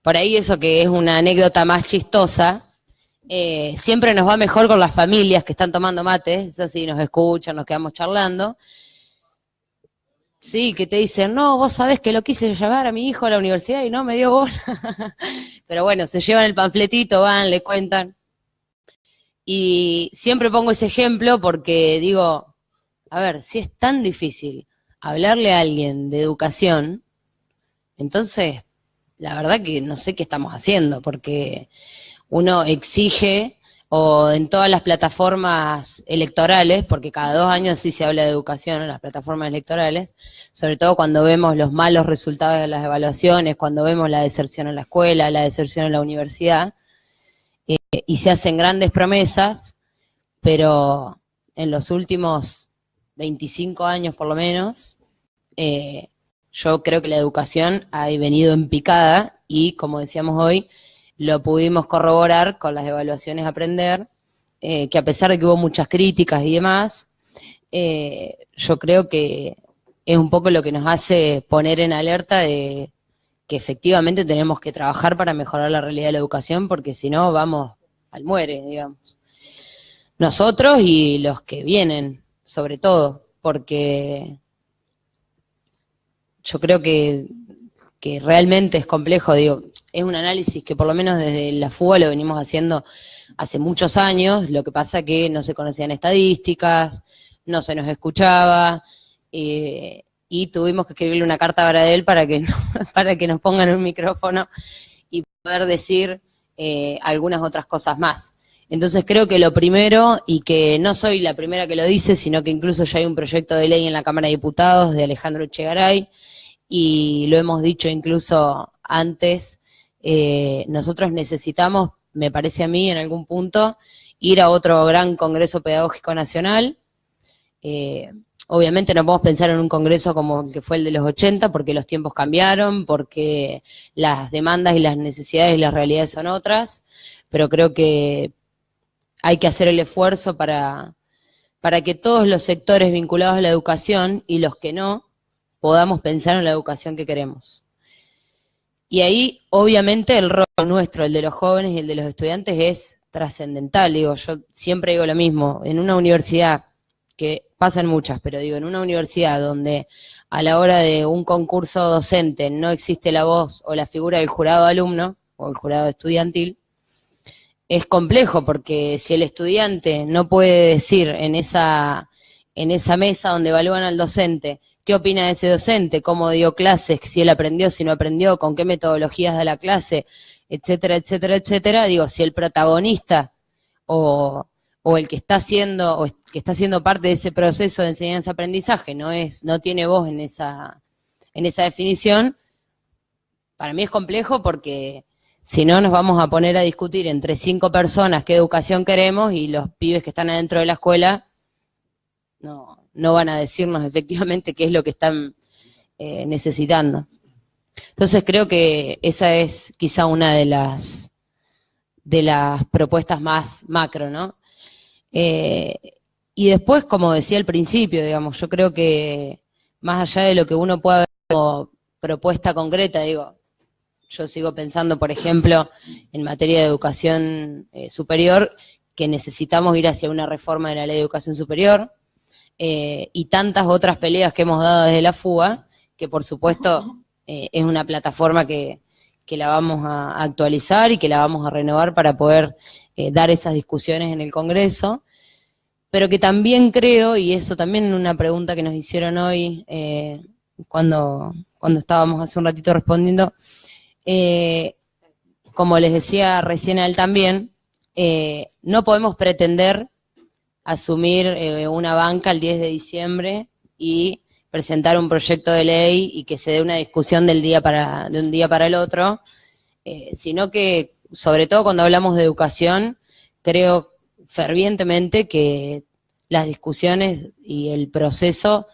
por ahí eso que es una anécdota más chistosa, siempre nos va mejor con las familias que están tomando mates, eso sí, nos escuchan, nos quedamos charlando. Sí, que te dicen, no, vos sabés que lo quise llevar a mi hijo a la universidad y no me dio bola. Pero bueno, se llevan el panfletito, van, le cuentan. Y siempre pongo ese ejemplo porque digo, a ver, si es tan difícil hablarle a alguien de educación, entonces la verdad que no sé qué estamos haciendo, porque uno exige, o en todas las plataformas electorales, porque cada 2 años sí se habla de educación en las plataformas electorales, sobre todo cuando vemos los malos resultados de las evaluaciones, cuando vemos la deserción en la escuela, la deserción en la universidad, y se hacen grandes promesas, pero en los últimos 25 años por lo menos, yo creo que la educación ha venido en picada y, como decíamos hoy, lo pudimos corroborar con las evaluaciones Aprender, que a pesar de que hubo muchas críticas y demás, yo creo que es un poco lo que nos hace poner en alerta de que efectivamente tenemos que trabajar para mejorar la realidad de la educación, porque si no vamos al muere, digamos. Nosotros y los que vienen, sobre todo, porque yo creo que realmente es complejo, digo, es un análisis que por lo menos desde la FUBA lo venimos haciendo hace muchos años, lo que pasa que no se conocían estadísticas, no se nos escuchaba, y tuvimos que escribirle una carta a Baradel para que nos pongan un micrófono y poder decir algunas otras cosas más. Entonces creo que lo primero, y que no soy la primera que lo dice, sino que incluso ya hay un proyecto de ley en la Cámara de Diputados de Alejandro Echegaray, y lo hemos dicho incluso antes, nosotros necesitamos, me parece a mí en algún punto, ir a otro gran Congreso Pedagógico Nacional. Obviamente no podemos pensar en un congreso como el que fue el de los 80, porque los tiempos cambiaron, porque las demandas y las necesidades y las realidades son otras, pero creo que hay que hacer el esfuerzo para que todos los sectores vinculados a la educación y los que no, podamos pensar en la educación que queremos. Y ahí, obviamente, el rol nuestro, el de los jóvenes y el de los estudiantes, es trascendental. Digo, yo siempre digo lo mismo, en una universidad, que pasan muchas, pero digo, en una universidad donde a la hora de un concurso docente no existe la voz o la figura del jurado alumno, o el jurado estudiantil, es complejo, porque si el estudiante no puede decir en esa mesa donde evalúan al docente, qué opina de ese docente, cómo dio clases, si él aprendió, si no aprendió, con qué metodologías da la clase, etcétera, etcétera, etcétera. Digo, si el protagonista o el que está haciendo parte de ese proceso de enseñanza-aprendizaje no tiene voz en esa definición, para mí es complejo, porque si no nos vamos a poner a discutir entre 5 personas qué educación queremos, y los pibes que están adentro de la escuela no van a decirnos efectivamente qué es lo que están necesitando. Entonces creo que esa es quizá una de las propuestas más macro, ¿no? Y después, como decía al principio, digamos, yo creo que más allá de lo que uno pueda ver como propuesta concreta, digo, yo sigo pensando, por ejemplo, en materia de educación superior, que necesitamos ir hacia una reforma de la ley de educación superior, y tantas otras peleas que hemos dado desde la FUBA, que por supuesto es una plataforma que la vamos a actualizar y que la vamos a renovar para poder dar esas discusiones en el Congreso, pero que también creo, y eso también una pregunta que nos hicieron hoy cuando estábamos hace un ratito respondiendo, como les decía recién a él también, no podemos pretender asumir una banca el 10 de diciembre y presentar un proyecto de ley y que se dé una discusión de un día para el otro, sino que, sobre todo cuando hablamos de educación, creo fervientemente que las discusiones y el proceso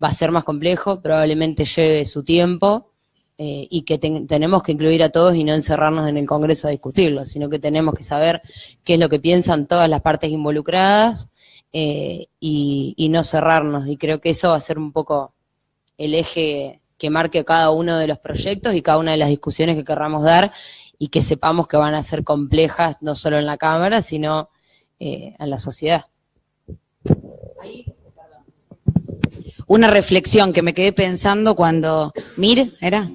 va a ser más complejo, probablemente lleve su tiempo, y que tenemos que incluir a todos y no encerrarnos en el Congreso a discutirlo, sino que tenemos que saber qué es lo que piensan todas las partes involucradas, y no cerrarnos, y creo que eso va a ser un poco el eje que marque cada uno de los proyectos y cada una de las discusiones que querramos dar, y que sepamos que van a ser complejas no solo en la Cámara, sino en la sociedad. una reflexión que me quedé pensando cuando, ¿era?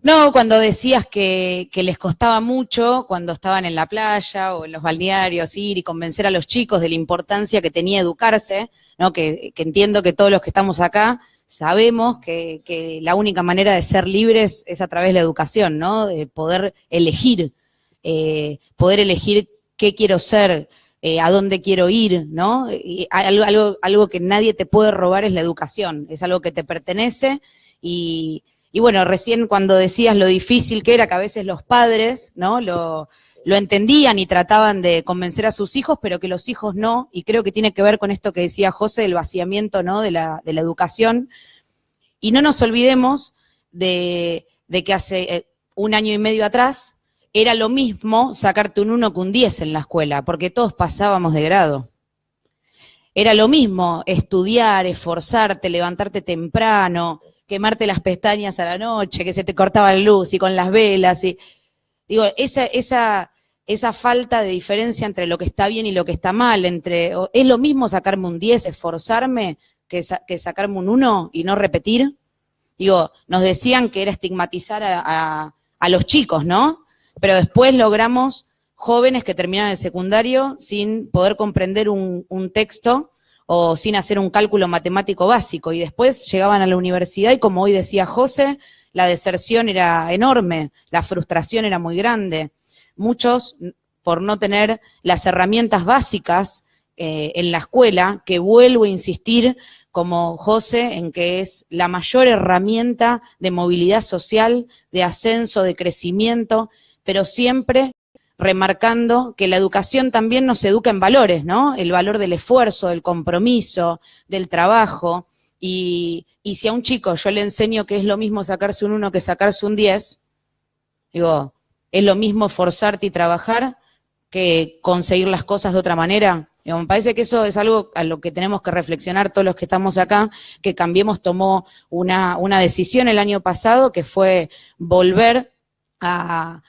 No, cuando decías que les costaba mucho cuando estaban en la playa o en los balnearios ir y convencer a los chicos de la importancia que tenía educarse, ¿no? Que entiendo que todos los que estamos acá sabemos que la única manera de ser libres es a través de la educación, ¿no? De poder elegir qué quiero ser, a dónde quiero ir, ¿no? Y algo que nadie te puede robar es la educación, es algo que te pertenece y bueno, recién cuando decías lo difícil que era, que a veces los padres, ¿no? Lo entendían y trataban de convencer a sus hijos, pero que los hijos no, y creo que tiene que ver con esto que decía José, el vaciamiento, ¿no? de la educación. Y no nos olvidemos de que hace 1 año y medio atrás era lo mismo sacarte un 1 que un 10 en la escuela, porque todos pasábamos de grado. Era lo mismo estudiar, esforzarte, levantarte temprano, quemarte las pestañas a la noche, que se te cortaba la luz y con las velas. Y digo, esa falta de diferencia entre lo que está bien y lo que está mal, es lo mismo sacarme un 10, esforzarme, que sacarme un 1 y no repetir. Digo, nos decían que era estigmatizar a los chicos, ¿no? Pero después logramos jóvenes que terminaban el secundario sin poder comprender un texto o sin hacer un cálculo matemático básico, y después llegaban a la universidad y, como hoy decía José, la deserción era enorme, la frustración era muy grande. Muchos, por no tener las herramientas básicas en la escuela, que vuelvo a insistir, como José, en que es la mayor herramienta de movilidad social, de ascenso, de crecimiento, pero siempre remarcando que la educación también nos educa en valores, ¿no? El valor del esfuerzo, del compromiso, del trabajo. Y si a un chico yo le enseño que es lo mismo sacarse un 1 que sacarse un 10, digo, es lo mismo esforzarte y trabajar que conseguir las cosas de otra manera. Digo, me parece que eso es algo a lo que tenemos que reflexionar todos los que estamos acá, que Cambiemos tomó una decisión el año pasado, que fue volver a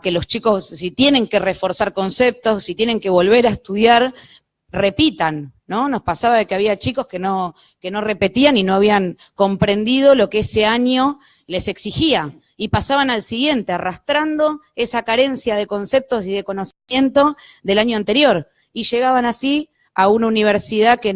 que los chicos, si tienen que reforzar conceptos, si tienen que volver a estudiar, repitan, ¿no? Nos pasaba de que había chicos que no repetían y no habían comprendido lo que ese año les exigía, y pasaban al siguiente, arrastrando esa carencia de conceptos y de conocimiento del año anterior, y llegaban así a una universidad que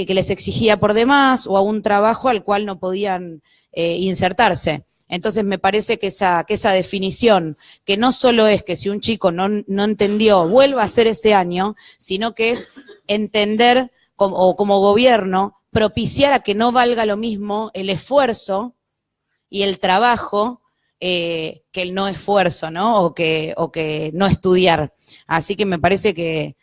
les exigía por demás, o a un trabajo al cual no podían insertarse. Entonces me parece que esa definición, que no solo es que si un chico no entendió, vuelva a hacer ese año, sino que es entender como gobierno, propiciar a que no valga lo mismo el esfuerzo y el trabajo que el no esfuerzo, ¿no? O que no estudiar. Así que me parece que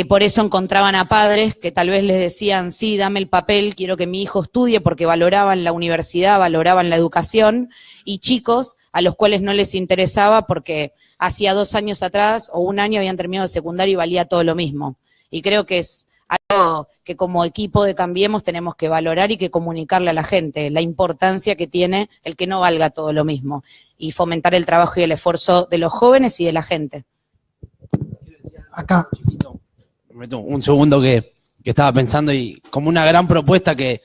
por eso encontraban a padres que tal vez les decían, sí, dame el papel, quiero que mi hijo estudie, porque valoraban la universidad, valoraban la educación, y chicos a los cuales no les interesaba porque hacía 2 años atrás o 1 año habían terminado el secundario y valía todo lo mismo. Y creo que es algo que como equipo de Cambiemos tenemos que valorar y que comunicarle a la gente, la importancia que tiene el que no valga todo lo mismo, y fomentar el trabajo y el esfuerzo de los jóvenes y de la gente. Acá. Un segundo que estaba pensando, y como una gran propuesta que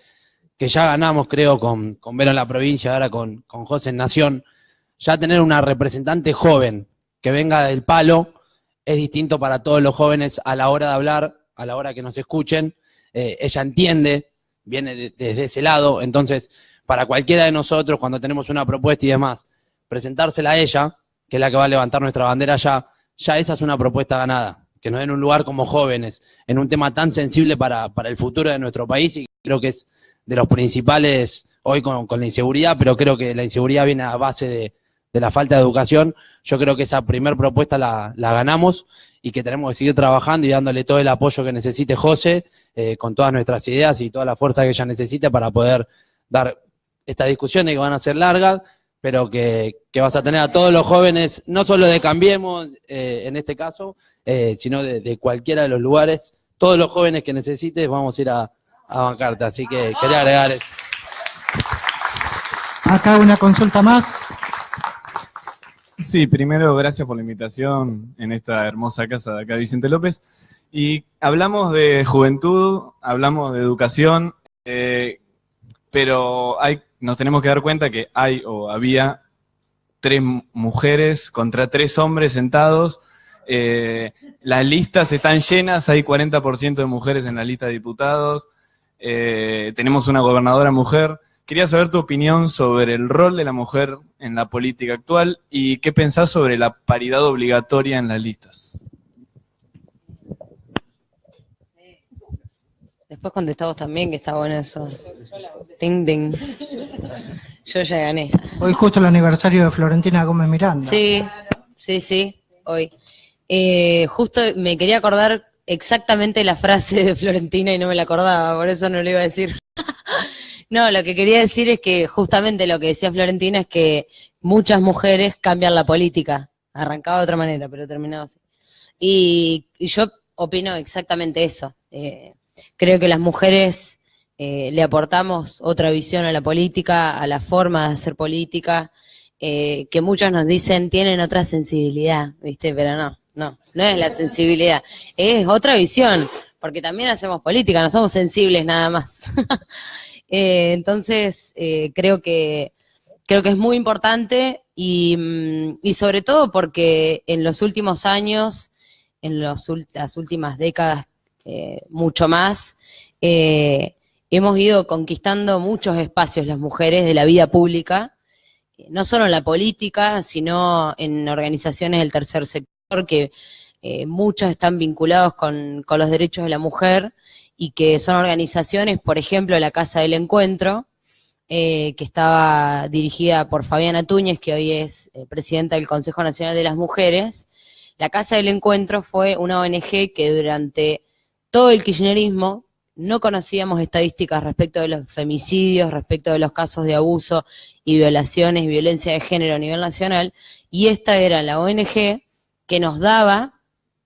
ya ganamos, creo, con Vero en la provincia, ahora con José en Nación, ya tener una representante joven que venga del palo es distinto para todos los jóvenes a la hora de hablar, a la hora que nos escuchen. Ella entiende, viene desde ese lado, entonces para cualquiera de nosotros, cuando tenemos una propuesta y demás, presentársela a ella, que es la que va a levantar nuestra bandera, ya esa es una propuesta ganada. Que nos den un lugar como jóvenes en un tema tan sensible para el futuro de nuestro país, y creo que es de los principales hoy con la inseguridad, pero creo que la inseguridad viene a base de la falta de educación. Yo creo que esa primer propuesta la ganamos, y que tenemos que seguir trabajando y dándole todo el apoyo que necesite José, con todas nuestras ideas y toda la fuerza que ella necesite para poder dar estas discusiones que van a ser largas, pero que vas a tener a todos los jóvenes, no solo de Cambiemos en este caso, sino de cualquiera de los lugares. Todos los jóvenes que necesites vamos a ir a bancarte, así que quería agregar eso. Acá una consulta más. Sí, primero gracias por la invitación en esta hermosa casa de acá de Vicente López. Y hablamos de juventud, hablamos de educación, pero nos tenemos que dar cuenta que hay o había 3 mujeres contra 3 hombres sentados. Las listas están llenas, hay 40% de mujeres en la lista de diputados, tenemos una gobernadora mujer. Quería saber tu opinión sobre el rol de la mujer en la política actual y qué pensás sobre la paridad obligatoria en las listas. Después contestamos también, que está bueno eso. Ding, ding. Yo ya gané. Hoy justo el aniversario de Florentina Gómez Miranda. Sí, hoy. Justo me quería acordar exactamente la frase de Florentina y no me la acordaba, por eso no lo iba a decir. No, lo que quería decir es que justamente lo que decía Florentina es que muchas mujeres cambian la política. Arrancaba de otra manera, pero terminaba así. Y yo opino exactamente eso. Creo que las mujeres le aportamos otra visión a la política, a la forma de hacer política, que muchos nos dicen tienen otra sensibilidad, ¿viste? Pero no es la sensibilidad, es otra visión, porque también hacemos política, no somos sensibles nada más. Entonces, creo que es muy importante y sobre todo porque en los últimos años, en las últimas décadas, mucho más, hemos ido conquistando muchos espacios las mujeres de la vida pública, no solo en la política, sino en organizaciones del tercer sector, que muchas están vinculados con los derechos de la mujer, y que son organizaciones, por ejemplo, la Casa del Encuentro, que estaba dirigida por Fabiana Túñez, que hoy es presidenta del Consejo Nacional de las Mujeres. La Casa del Encuentro fue una ONG que durante todo el kirchnerismo no conocíamos estadísticas respecto de los femicidios, respecto de los casos de abuso y violaciones y violencia de género a nivel nacional, y esta era la ONG que nos daba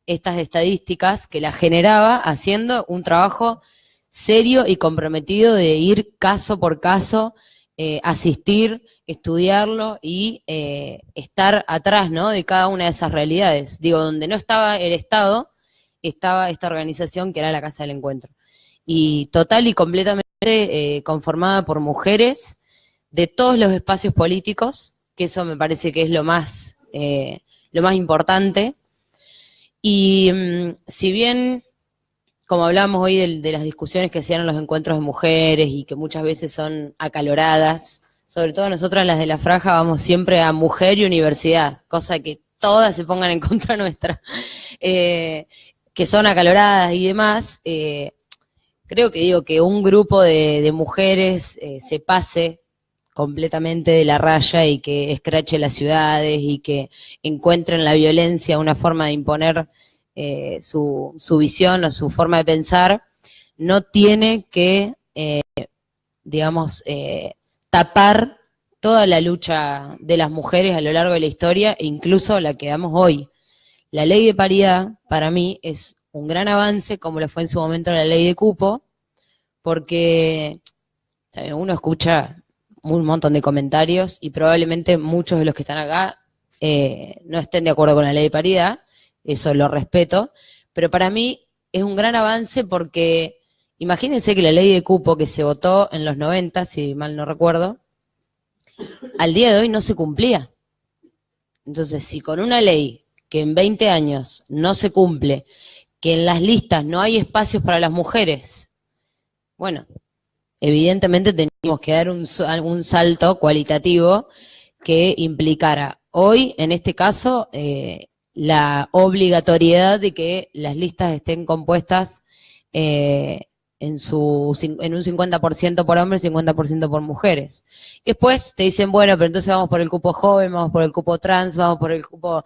estas estadísticas, que las generaba haciendo un trabajo serio y comprometido de ir caso por caso, asistir, estudiarlo y estar atrás, ¿no?, de cada una de esas realidades. Digo, donde no estaba el Estado, estaba esta organización que era la Casa del Encuentro. Y total y completamente conformada por mujeres de todos los espacios políticos, que eso me parece que es lo más importante. Y si bien, como hablábamos hoy de las discusiones que hacían en los encuentros de mujeres y que muchas veces son acaloradas, sobre todo nosotras las de la franja vamos siempre a mujer y universidad, cosa que todas se pongan en contra nuestra, que son acaloradas y demás, creo que un grupo de mujeres se pase completamente de la raya y que escrache las ciudades y que encuentren la violencia una forma de imponer su visión o su forma de pensar, no tiene que, tapar toda la lucha de las mujeres a lo largo de la historia, e incluso la que damos hoy. La ley de paridad, para mí, es un gran avance, como lo fue en su momento la ley de cupo, porque uno escucha un montón de comentarios y probablemente muchos de los que están acá no estén de acuerdo con la ley de paridad, eso lo respeto, pero para mí es un gran avance porque imagínense que la ley de cupo que se votó en los 90, si mal no recuerdo, al día de hoy no se cumplía. Entonces, si con una ley que en 20 años no se cumple, que en las listas no hay espacios para las mujeres, bueno, evidentemente teníamos que dar un salto cualitativo que implicara hoy, en este caso, la obligatoriedad de que las listas estén compuestas en un 50% por hombres y 50% por mujeres. Después te dicen, bueno, pero entonces vamos por el cupo joven, vamos por el cupo trans, vamos por el cupo...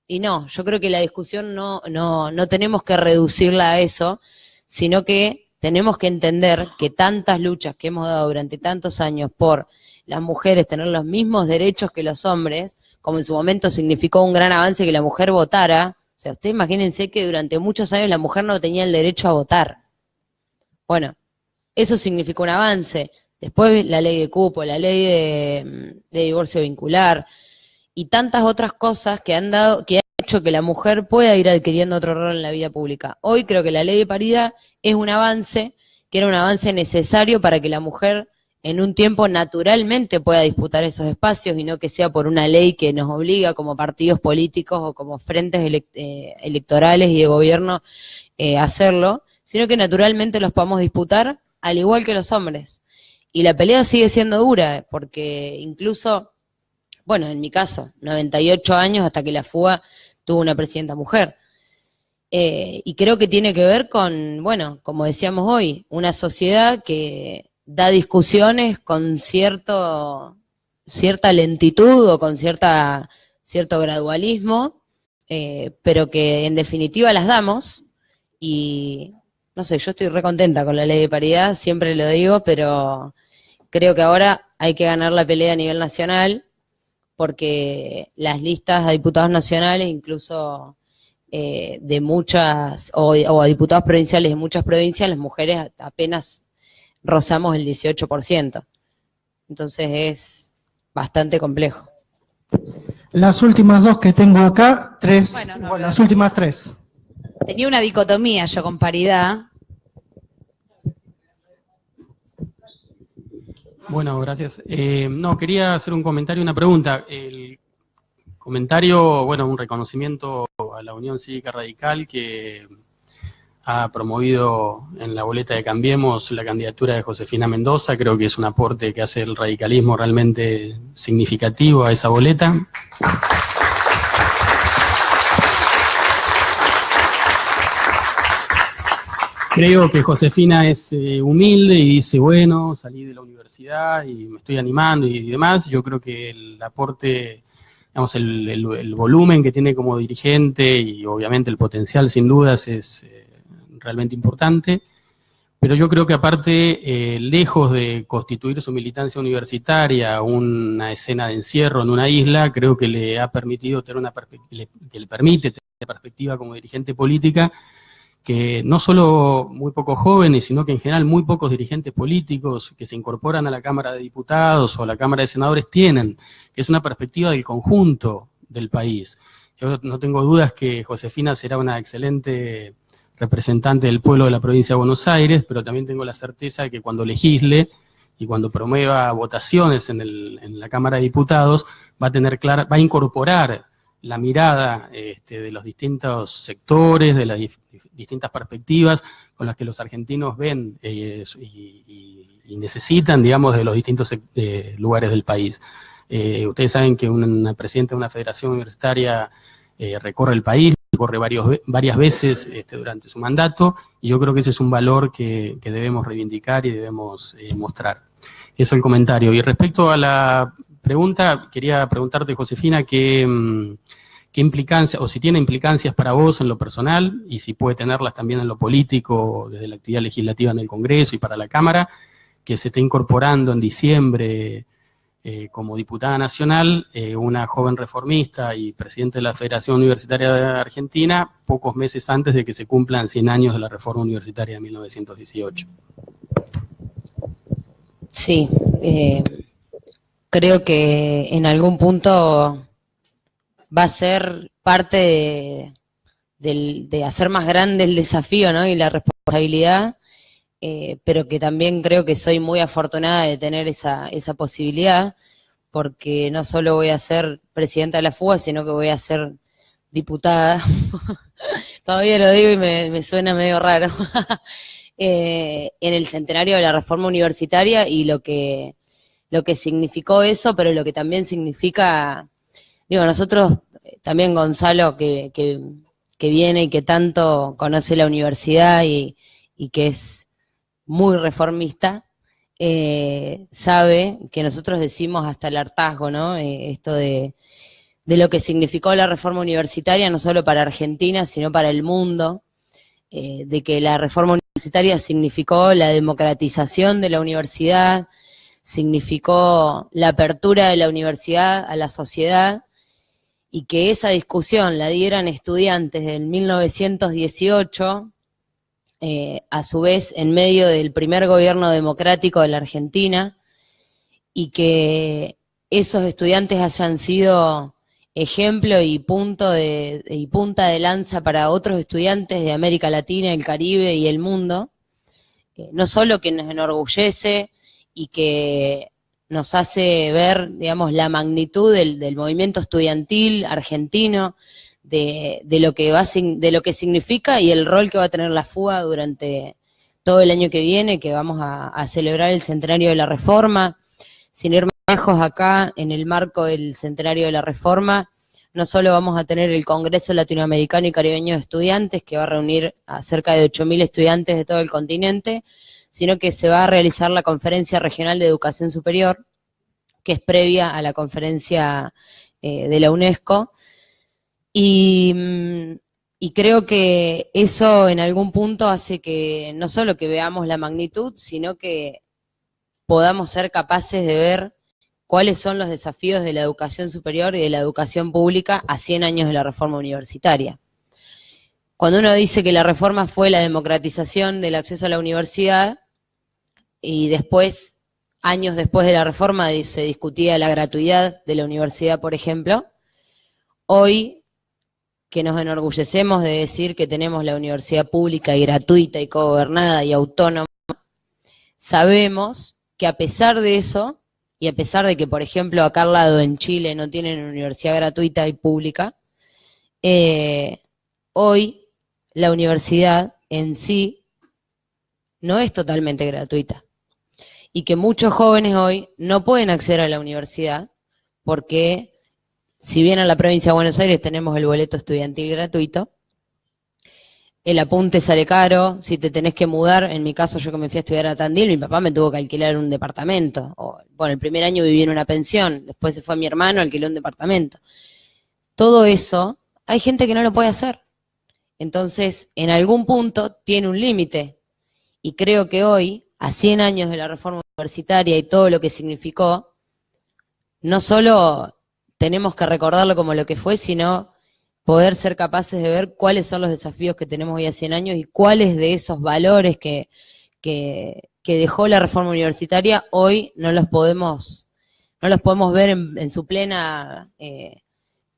Y no, yo creo que la discusión no tenemos que reducirla a eso, sino que tenemos que entender que tantas luchas que hemos dado durante tantos años por las mujeres tener los mismos derechos que los hombres, como en su momento significó un gran avance que la mujer votara, o sea, ustedes imagínense que durante muchos años la mujer no tenía el derecho a votar. Bueno, eso significó un avance. Después la ley de cupo, la ley de divorcio vincular y tantas otras cosas que han hecho hecho que la mujer pueda ir adquiriendo otro rol en la vida pública. Hoy creo que la ley de paridad es un avance, que era un avance necesario para que la mujer en un tiempo naturalmente pueda disputar esos espacios y no que sea por una ley que nos obliga como partidos políticos o como frentes electorales y de gobierno a hacerlo, sino que naturalmente los podamos disputar al igual que los hombres. Y la pelea sigue siendo dura, porque incluso, bueno, en mi caso, 98 años hasta que la FUA tuvo una presidenta mujer. Y creo que tiene que ver con, bueno, como decíamos hoy, una sociedad que da discusiones con cierta lentitud o con cierto gradualismo, pero que en definitiva las damos. Y no sé, yo estoy re contenta con la ley de paridad, siempre lo digo, pero creo que ahora hay que ganar la pelea a nivel nacional, porque las listas a diputados nacionales, incluso de muchas, o a diputados provinciales de muchas provincias, las mujeres apenas rozamos el 18%. Entonces es bastante complejo. Las últimas dos que tengo acá, las últimas tres. Tenía una dicotomía yo con paridad. Bueno, gracias. No, quería hacer un comentario y una pregunta. El comentario, bueno, un reconocimiento a la Unión Cívica Radical que ha promovido en la boleta de Cambiemos la candidatura de Josefina Mendoza. Creo que es un aporte que hace el radicalismo realmente significativo a esa boleta. Creo que Josefina es humilde y dice, bueno, salí de la universidad y me estoy animando y demás. Yo creo que el aporte, digamos, el volumen que tiene como dirigente y obviamente el potencial sin dudas es realmente importante, pero yo creo que aparte, lejos de constituir su militancia universitaria una escena de encierro en una isla, creo que le ha permitido tener que le permite tener una perspectiva como dirigente política que no solo muy pocos jóvenes, sino que en general muy pocos dirigentes políticos que se incorporan a la Cámara de Diputados o a la Cámara de Senadores tienen, que es una perspectiva del conjunto del país. Yo no tengo dudas que Josefina será una excelente representante del pueblo de la provincia de Buenos Aires, pero también tengo la certeza de que cuando legisle y cuando promueva votaciones en la Cámara de Diputados, va a incorporar la mirada de los distintos sectores, de las distintas perspectivas con las que los argentinos ven y necesitan, digamos, de los distintos lugares del país. Ustedes saben que una presidenta de una federación universitaria recorre el país, recorre varias veces durante su mandato, y yo creo que ese es un valor que debemos reivindicar y debemos mostrar. Eso el comentario. Y respecto a la pregunta, quería preguntarte, Josefina, qué implicancias, o si tiene implicancias para vos en lo personal, y si puede tenerlas también en lo político, desde la actividad legislativa en el Congreso y para la Cámara, que se esté incorporando en diciembre como diputada nacional, una joven reformista y presidente de la Federación Universitaria de Argentina, pocos meses antes de que se cumplan 100 años de la reforma universitaria de 1918. Sí, creo que en algún punto va a ser parte de hacer más grande el desafío, ¿no? Y la responsabilidad, pero que también creo que soy muy afortunada de tener esa posibilidad, porque no solo voy a ser presidenta de la FUA, sino que voy a ser diputada. Todavía lo digo y me suena medio raro. En el centenario de la reforma universitaria y lo que significó eso, pero lo que también significa, digo, nosotros, también Gonzalo, que viene y que tanto conoce la universidad y que es muy reformista, sabe que nosotros decimos hasta el hartazgo, ¿no? Esto de lo que significó la reforma universitaria, no solo para Argentina, sino para el mundo, de que la reforma universitaria significó la democratización de la universidad, significó la apertura de la universidad a la sociedad, y que esa discusión la dieran estudiantes del 1918, a su vez en medio del primer gobierno democrático de la Argentina, y que esos estudiantes hayan sido ejemplo y punta de lanza para otros estudiantes de América Latina, el Caribe y el mundo. No solo que nos enorgullece y que nos hace ver, digamos, la magnitud del movimiento estudiantil argentino, de lo que significa y el rol que va a tener la FUBA durante todo el año que viene, que vamos a celebrar el centenario de la Reforma. Sin ir más lejos, acá, en el marco del centenario de la Reforma, no solo vamos a tener el Congreso Latinoamericano y Caribeño de Estudiantes, que va a reunir a cerca de 8.000 estudiantes de todo el continente, sino que se va a realizar la Conferencia Regional de Educación Superior, que es previa a la conferencia de la UNESCO. Y creo que eso en algún punto hace que no solo que veamos la magnitud, sino que podamos ser capaces de ver cuáles son los desafíos de la educación superior y de la educación pública a 100 años de la reforma universitaria. Cuando uno dice que la reforma fue la democratización del acceso a la universidad y después, años después de la reforma, se discutía la gratuidad de la universidad, por ejemplo, hoy que nos enorgullecemos de decir que tenemos la universidad pública y gratuita y cogobernada y autónoma, sabemos que a pesar de eso, y a pesar de que, por ejemplo, acá al lado en Chile no tienen universidad gratuita y pública, hoy la universidad en sí no es totalmente gratuita. Y que muchos jóvenes hoy no pueden acceder a la universidad porque, si bien en la provincia de Buenos Aires tenemos el boleto estudiantil gratuito, el apunte sale caro, si te tenés que mudar, en mi caso yo que me fui a estudiar a Tandil, mi papá me tuvo que alquilar un departamento. Bueno, el primer año viví en una pensión, después se fue mi hermano, alquiló un departamento. Todo eso, hay gente que no lo puede hacer. Entonces, en algún punto tiene un límite. Y creo que hoy, a 100 años de la reforma universitaria y todo lo que significó, no solo tenemos que recordarlo como lo que fue, sino poder ser capaces de ver cuáles son los desafíos que tenemos hoy a 100 años y cuáles de esos valores que dejó la reforma universitaria hoy no los podemos ver en su plena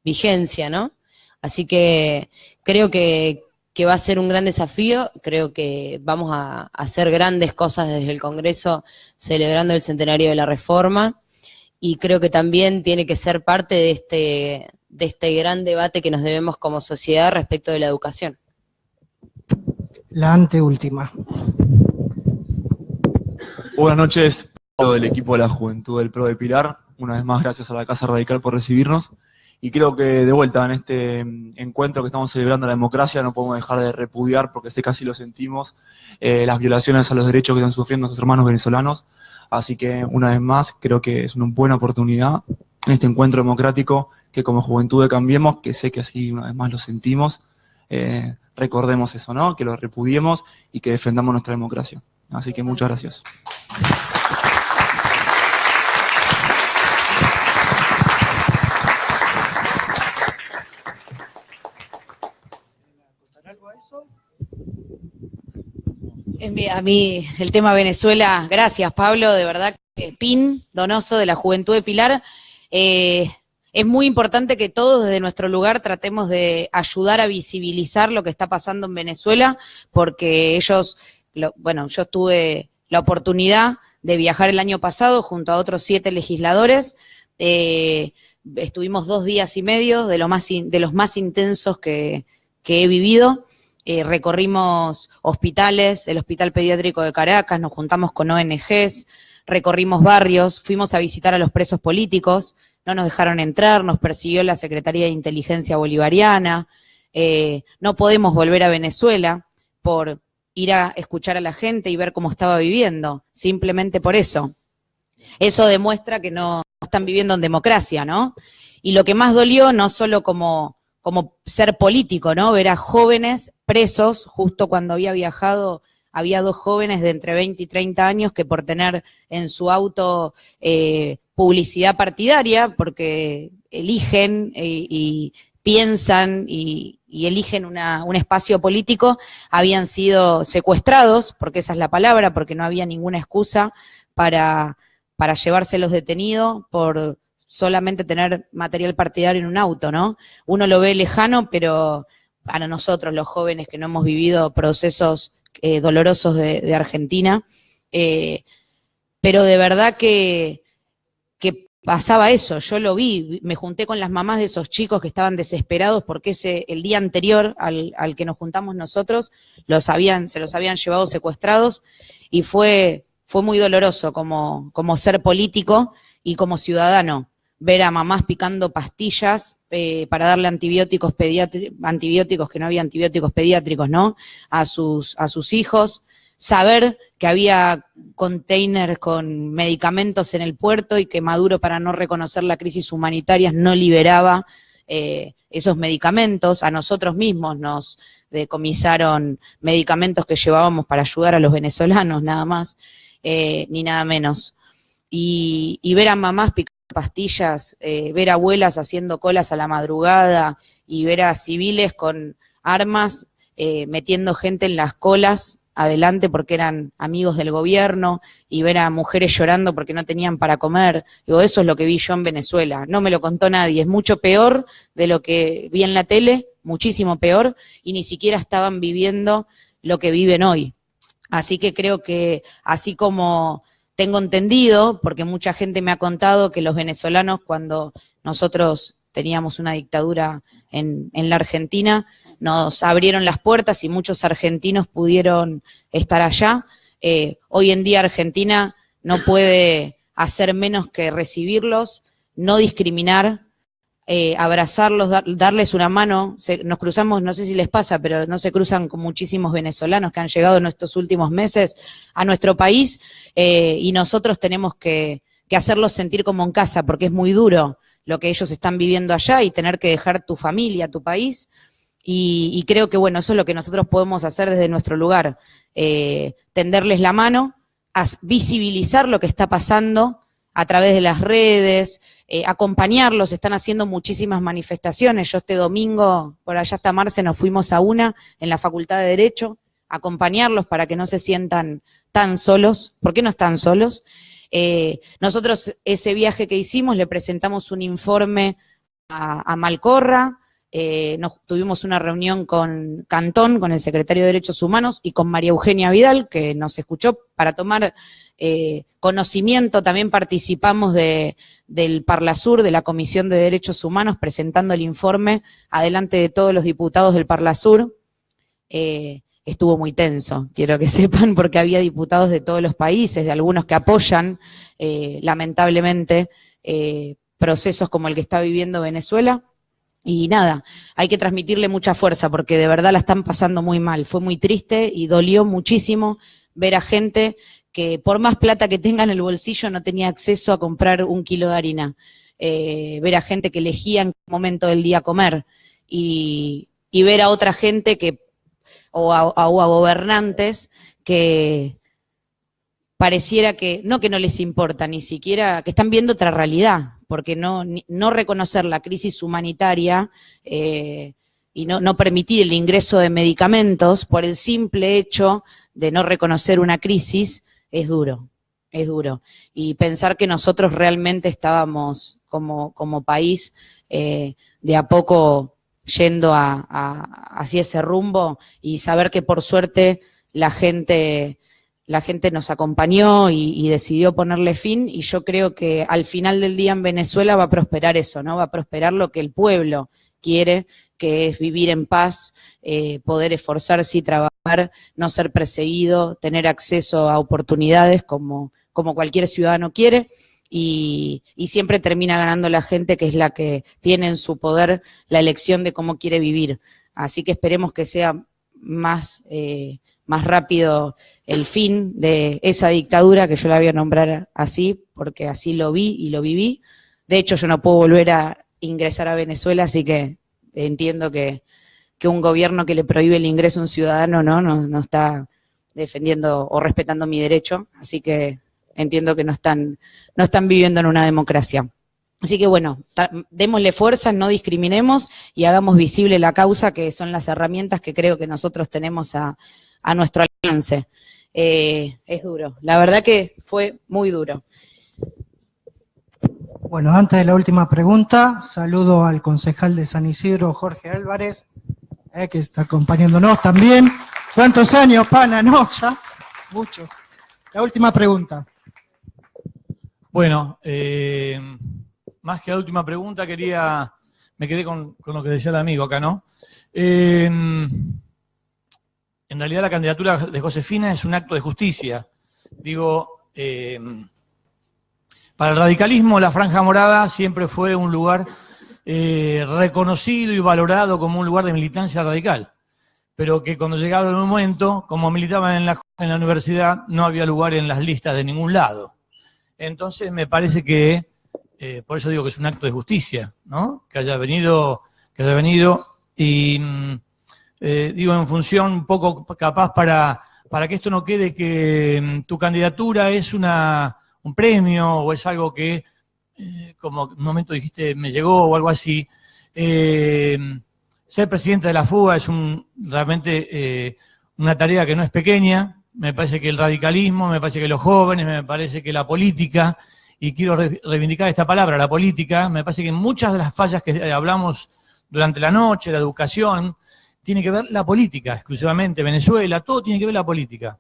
vigencia, ¿no? Así que creo que va a ser un gran desafío, creo que vamos a hacer grandes cosas desde el Congreso celebrando el centenario de la Reforma y creo que también tiene que ser parte de este gran debate que nos debemos como sociedad respecto de la educación. La anteúltima. Buenas noches, Pablo del equipo de la Juventud del PRO de Pilar. Una vez más, gracias a la Casa Radical por recibirnos. Y creo que de vuelta en este encuentro que estamos celebrando la democracia no podemos dejar de repudiar, porque sé que así lo sentimos, las violaciones a los derechos que están sufriendo nuestros hermanos venezolanos. Así que una vez más creo que es una buena oportunidad en este encuentro democrático que como Juventud de Cambiemos, que sé que así una vez más lo sentimos, recordemos eso, ¿no? Que lo repudiemos y que defendamos nuestra democracia. Así que muchas gracias. A mí el tema Venezuela, gracias Pablo, de verdad que PIN, Donoso de la Juventud de Pilar, es muy importante que todos desde nuestro lugar tratemos de ayudar a visibilizar lo que está pasando en Venezuela, porque ellos, yo tuve la oportunidad de viajar el año pasado junto a otros 7 legisladores, estuvimos 2 días y medio de los más intensos que he vivido. Recorrimos hospitales, el Hospital Pediátrico de Caracas, nos juntamos con ONGs, recorrimos barrios, fuimos a visitar a los presos políticos, no nos dejaron entrar, nos persiguió la Secretaría de Inteligencia Bolivariana, no podemos volver a Venezuela por ir a escuchar a la gente y ver cómo estaba viviendo, simplemente por eso. Eso demuestra que no están viviendo en democracia, ¿no? Y lo que más dolió, no solo como ser político, ¿no? Ver a jóvenes presos, justo cuando había viajado, había 2 jóvenes de entre 20 y 30 años que por tener en su auto publicidad partidaria, porque eligen y piensan y eligen un espacio político, habían sido secuestrados, porque esa es la palabra, porque no había ninguna excusa para llevárselos detenidos por solamente tener material partidario en un auto, ¿no? Uno lo ve lejano, pero para nosotros, los jóvenes que no hemos vivido procesos dolorosos de Argentina, pero de verdad que pasaba eso, yo lo vi, me junté con las mamás de esos chicos que estaban desesperados porque el día anterior al que nos juntamos nosotros, se los habían llevado secuestrados, y fue muy doloroso como ser político y como ciudadano, ver a mamás picando pastillas para darle antibióticos que no había antibióticos pediátricos, ¿no? A sus hijos, saber que había containers con medicamentos en el puerto y que Maduro, para no reconocer la crisis humanitaria, no liberaba esos medicamentos. A nosotros mismos nos decomisaron medicamentos que llevábamos para ayudar a los venezolanos, nada más, ni nada menos. Y ver a mamás picando pastillas, ver a abuelas haciendo colas a la madrugada y ver a civiles con armas metiendo gente en las colas adelante porque eran amigos del gobierno, y ver a mujeres llorando porque no tenían para comer. Digo, eso es lo que vi yo en Venezuela. No me lo contó nadie. Es mucho peor de lo que vi en la tele, muchísimo peor, y ni siquiera estaban viviendo lo que viven hoy. Así que creo que, así como tengo entendido, porque mucha gente me ha contado que los venezolanos, cuando nosotros teníamos una dictadura en la Argentina, nos abrieron las puertas y muchos argentinos pudieron estar allá. Hoy en día Argentina no puede hacer menos que recibirlos, no discriminar, abrazarlos, darles una mano. Nos cruzamos, no sé si les pasa, pero no se cruzan con muchísimos venezolanos que han llegado en estos últimos meses a nuestro país, y nosotros tenemos que hacerlos sentir como en casa, porque es muy duro lo que ellos están viviendo allá y tener que dejar tu familia, tu país. Y creo que, bueno, eso es lo que nosotros podemos hacer desde nuestro lugar, tenderles la mano, visibilizar lo que está pasando a través de las redes, acompañarlos. Están haciendo muchísimas manifestaciones. Yo este domingo, por allá hasta Marce, nos fuimos a una en la Facultad de Derecho, acompañarlos para que no se sientan tan solos. ¿Por qué no están solos? Nosotros ese viaje que hicimos le presentamos un informe a Malcorra. Tuvimos una reunión con Cantón, con el secretario de Derechos Humanos, y con María Eugenia Vidal, que nos escuchó, para tomar conocimiento. También participamos del Parlasur, de la Comisión de Derechos Humanos, presentando el informe adelante de todos los diputados del Parlasur. Estuvo muy tenso, quiero que sepan, porque había diputados de todos los países, de algunos que apoyan, lamentablemente, procesos como el que está viviendo Venezuela. Y nada, hay que transmitirle mucha fuerza porque de verdad la están pasando muy mal. Fue muy triste y dolió muchísimo ver a gente que por más plata que tenga en el bolsillo no tenía acceso a comprar 1 kilo de harina. Ver a gente que elegía en qué momento del día comer. Y ver a otra gente o a gobernantes que pareciera que no les importa, ni siquiera, que están viendo otra realidad, porque no reconocer la crisis humanitaria y no permitir el ingreso de medicamentos por el simple hecho de no reconocer una crisis es duro, es duro. Y pensar que nosotros realmente estábamos como país de a poco yendo hacia ese rumbo, y saber que por suerte la gente nos acompañó y decidió ponerle fin, y yo creo que al final del día en Venezuela va a prosperar eso, ¿no? Va a prosperar lo que el pueblo quiere, que es vivir en paz, poder esforzarse y trabajar, no ser perseguido, tener acceso a oportunidades como cualquier ciudadano quiere, y siempre termina ganando la gente, que es la que tiene en su poder la elección de cómo quiere vivir. Así que esperemos que sea más rápido el fin de esa dictadura, que yo la voy a nombrar así, porque así lo vi y lo viví. De hecho, yo no puedo volver a ingresar a Venezuela, así que entiendo que un gobierno que le prohíbe el ingreso a un ciudadano no está defendiendo o respetando mi derecho, así que entiendo que no están viviendo en una democracia. Así que bueno, démosle fuerzas, no discriminemos y hagamos visible la causa, que son las herramientas que creo que nosotros tenemos a nuestro alcance. Es duro, la verdad que fue muy duro. Bueno, antes de la última pregunta, saludo al concejal de San Isidro, Jorge Álvarez, que está acompañándonos también. ¿Cuántos años, pana? No, ya, muchos. La última pregunta. Bueno, más que la última pregunta, me quedé con lo que decía el amigo acá, ¿no? En realidad la candidatura de Josefina es un acto de justicia. Digo, para el radicalismo la Franja Morada siempre fue un lugar reconocido y valorado como un lugar de militancia radical, pero que cuando llegaba el momento, como militaban en la universidad, no había lugar en las listas de ningún lado. Entonces me parece que, por eso digo que es un acto de justicia, ¿no? Que haya venido y digo en función un poco capaz para que esto no quede que tu candidatura es un premio o es algo que, como en un momento dijiste, me llegó o algo así. Ser presidente de la FUBA es realmente una tarea que no es pequeña. Me parece que el radicalismo, me parece que los jóvenes, me parece que la política, y quiero reivindicar esta palabra, la política, me parece que muchas de las fallas que hablamos durante la noche, la educación, tiene que ver la política exclusivamente, Venezuela, todo tiene que ver la política.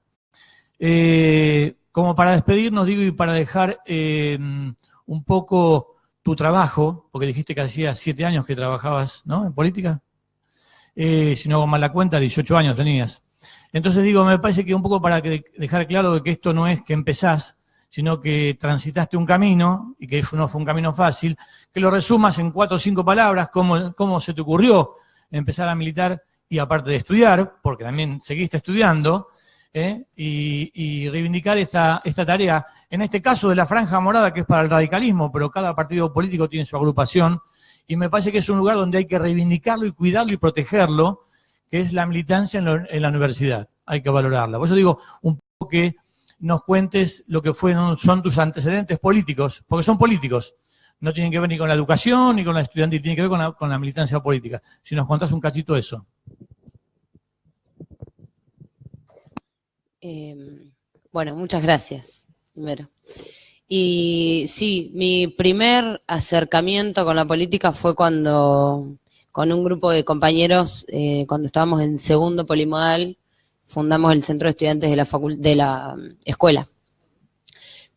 Como para despedirnos, digo, y para dejar un poco tu trabajo, porque dijiste que hacía 7 años que trabajabas, ¿no?, en política. Si no hago mal la cuenta, 18 años tenías. Entonces digo, me parece que un poco para dejar claro de que esto no es que empezás, sino que transitaste un camino, y que no fue un camino fácil, que lo resumas en 4 o 5 palabras, cómo se te ocurrió empezar a militar y aparte de estudiar, porque también seguiste estudiando, y reivindicar esta tarea, en este caso de la Franja Morada, que es para el radicalismo, pero cada partido político tiene su agrupación, y me parece que es un lugar donde hay que reivindicarlo y cuidarlo y protegerlo, que es la militancia en la universidad. Hay que valorarla. Por eso digo, un poco que nos cuentes lo que son tus antecedentes políticos, porque son políticos. No tienen que ver ni con la educación ni con la estudiantil, tienen que ver con la militancia política. Si nos contás un cachito de eso. Bueno, muchas gracias, primero. Y sí, mi primer acercamiento con la política fue con un grupo de compañeros, cuando estábamos en segundo polimodal, fundamos el centro de estudiantes de la escuela.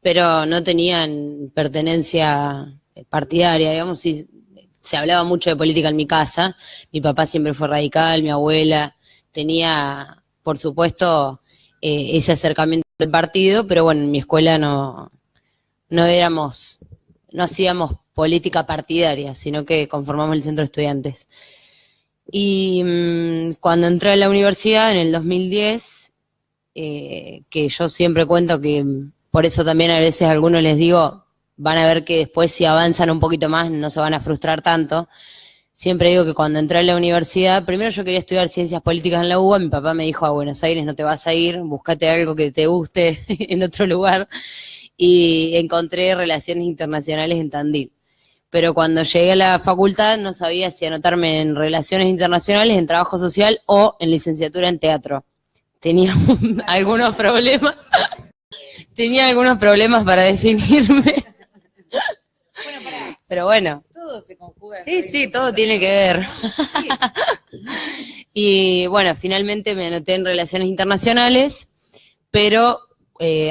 Pero no tenían pertenencia partidaria, digamos, sí, se hablaba mucho de política en mi casa. Mi papá siempre fue radical, mi abuela tenía, por supuesto, ese acercamiento del partido, pero bueno, en mi escuela no hacíamos política partidaria, sino que conformamos el centro de estudiantes. Y cuando entré a la universidad en el 2010, que yo siempre cuento que por eso también a veces a algunos les digo, van a ver que después si avanzan un poquito más no se van a frustrar tanto. Siempre digo que cuando entré a la universidad, primero yo quería estudiar ciencias políticas en la UBA, mi papá me dijo, a Buenos Aires no te vas a ir, búscate algo que te guste en otro lugar, y encontré relaciones internacionales en Tandil. Pero cuando llegué a la facultad no sabía si anotarme en relaciones internacionales, en trabajo social o en licenciatura en teatro. Tenía algunos problemas. Tenía algunos problemas para definirme. Pero bueno. Todo se conjuga. Sí, todo tiene que ver. Y bueno, finalmente me anoté en relaciones internacionales, pero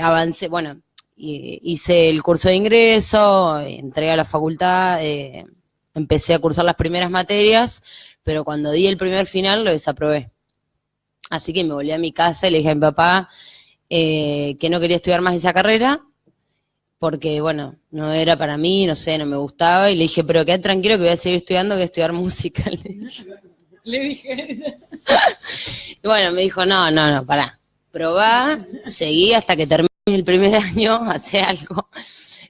avancé, bueno, hice el curso de ingreso, entré a la facultad, empecé a cursar las primeras materias, pero cuando di el primer final lo desaprobé. Así que me volví a mi casa y le dije a mi papá que no quería estudiar más esa carrera, porque, bueno, no era para mí, no sé, no me gustaba, y le dije, pero quédate tranquilo que voy a seguir estudiando, voy a estudiar música. Le dije. Y bueno, me dijo, no, pará, probá, seguí hasta que termine el primer año, hace algo.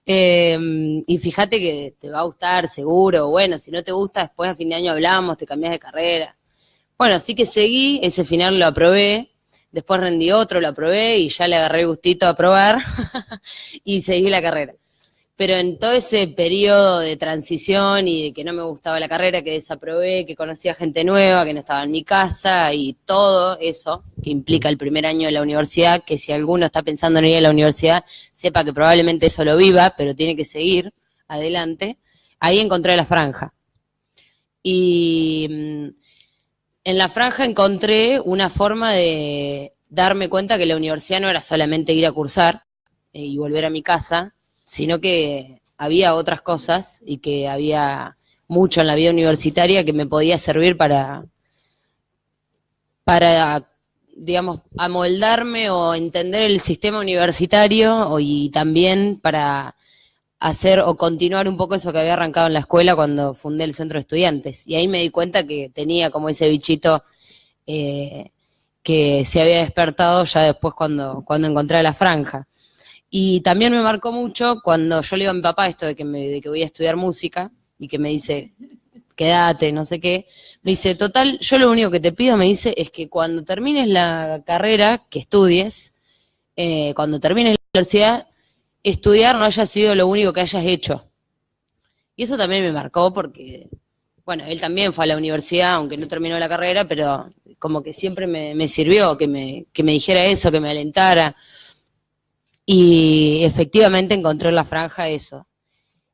Y fíjate que te va a gustar, seguro, bueno, si no te gusta, después a fin de año hablamos, te cambias de carrera. Bueno, así que seguí, ese final lo aprobé. Después rendí otro, lo aprobé y ya le agarré el gustito a aprobar y seguí la carrera. Pero en todo ese periodo de transición y de que no me gustaba la carrera, que desaprobé, que conocía gente nueva, que no estaba en mi casa y todo eso que implica el primer año de la universidad, que si alguno está pensando en ir a la universidad, sepa que probablemente eso lo viva, pero tiene que seguir adelante, ahí encontré la franja. Y en la franja encontré una forma de darme cuenta que la universidad no era solamente ir a cursar y volver a mi casa, sino que había otras cosas y que había mucho en la vida universitaria que me podía servir para digamos, amoldarme o entender el sistema universitario y también para hacer o continuar un poco eso que había arrancado en la escuela cuando fundé el centro de estudiantes. Y ahí me di cuenta que tenía como ese bichito que se había despertado ya después cuando encontré la franja. Y también me marcó mucho cuando yo le digo a mi papá esto de que voy a estudiar música y que me dice, quédate, no sé qué. Me dice, total, yo lo único que te pido, me dice, es que cuando termines la carrera, que estudies, cuando termines la universidad, estudiar no haya sido lo único que hayas hecho. Y eso también me marcó porque, bueno, él también fue a la universidad, aunque no terminó la carrera, pero como que siempre me sirvió que me dijera eso, que me alentara. Y efectivamente encontré en la franja eso,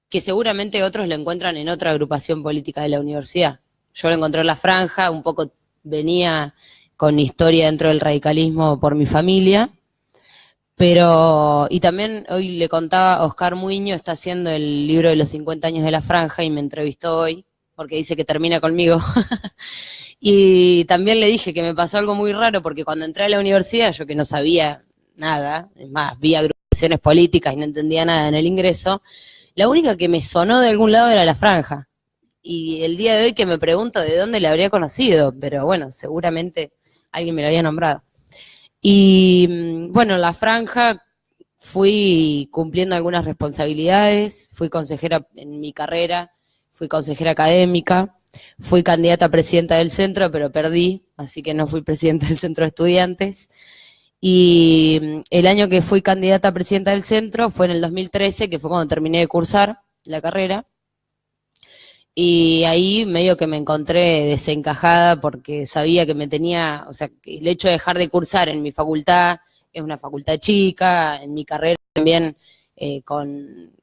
que seguramente otros lo encuentran en otra agrupación política de la universidad. Yo lo encontré en la franja, un poco venía con historia dentro del radicalismo por mi familia, pero, y también hoy le contaba, Oscar Muiño está haciendo el libro de los 50 años de la franja y me entrevistó hoy, porque dice que termina conmigo. Y también le dije que me pasó algo muy raro, porque cuando entré a la universidad, yo que no sabía nada, es más, vi agrupaciones políticas y no entendía nada en el ingreso, la única que me sonó de algún lado era la franja. Y el día de hoy que me pregunto de dónde la habría conocido, pero bueno, seguramente alguien me lo había nombrado. Y bueno, la franja fui cumpliendo algunas responsabilidades, fui consejera en mi carrera, fui consejera académica, fui candidata a presidenta del centro, pero perdí, así que no fui presidenta del centro de estudiantes. Y el año que fui candidata a presidenta del centro fue en el 2013, que fue cuando terminé de cursar la carrera. Y ahí medio que me encontré desencajada porque sabía que me tenía, o sea, que el hecho de dejar de cursar en mi facultad, es una facultad chica, en mi carrera también con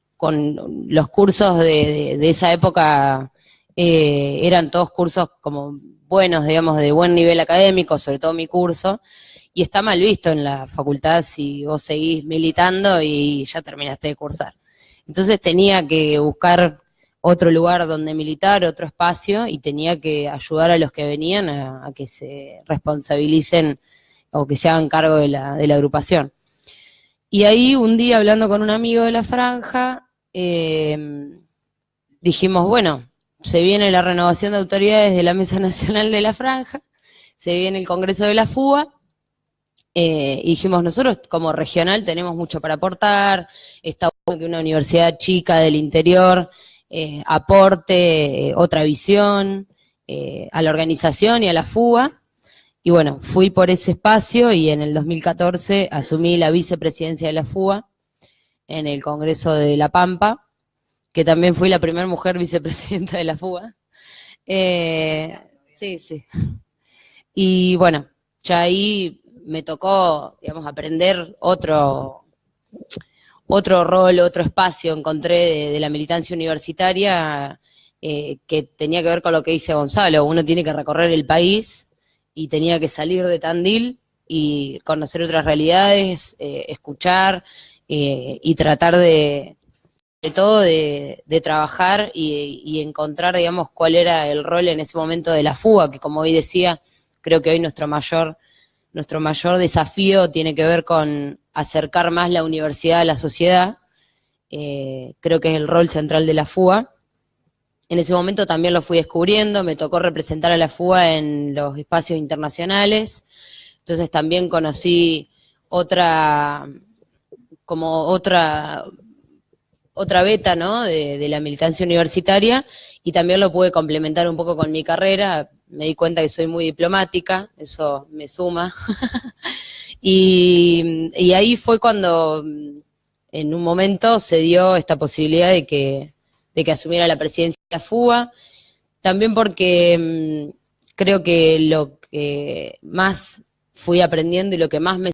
los cursos de esa época eran todos cursos como buenos, digamos, de buen nivel académico, sobre todo mi curso, y está mal visto en la facultad si vos seguís militando y ya terminaste de cursar. Entonces tenía que buscar otro lugar donde militar, otro espacio, y tenía que ayudar a los que venían a que se responsabilicen o que se hagan cargo de la agrupación. Y ahí un día hablando con un amigo de la franja, dijimos, bueno, se viene la renovación de autoridades de la Mesa Nacional de la Franja, se viene el Congreso de la FUA, y dijimos, nosotros como regional tenemos mucho para aportar, está bueno que una universidad chica del interior aporte otra visión a la organización y a la FUA, y bueno, fui por ese espacio y en el 2014 asumí la vicepresidencia de la FUA en el Congreso de La Pampa, que también fui la primera mujer vicepresidenta de la FUA. Sí. Y bueno, ya ahí me tocó, digamos, aprender otro rol, otro espacio encontré de la militancia universitaria que tenía que ver con lo que dice Gonzalo. Uno tiene que recorrer el país y tenía que salir de Tandil y conocer otras realidades, escuchar y tratar de trabajar y encontrar, digamos, cuál era el rol en ese momento de la FUA, que como hoy decía, creo que hoy nuestro mayor desafío tiene que ver con acercar más la universidad a la sociedad. Creo que es el rol central de la FUA. En ese momento también lo fui descubriendo, me tocó representar a la FUA en los espacios internacionales, entonces también conocí otra beta, ¿no?, de la militancia universitaria, y también lo pude complementar un poco con mi carrera. Me di cuenta que soy muy diplomática, eso me suma. Y ahí fue cuando en un momento se dio esta posibilidad de que asumiera la presidencia de la FUA, también porque creo que lo que más fui aprendiendo y lo que más me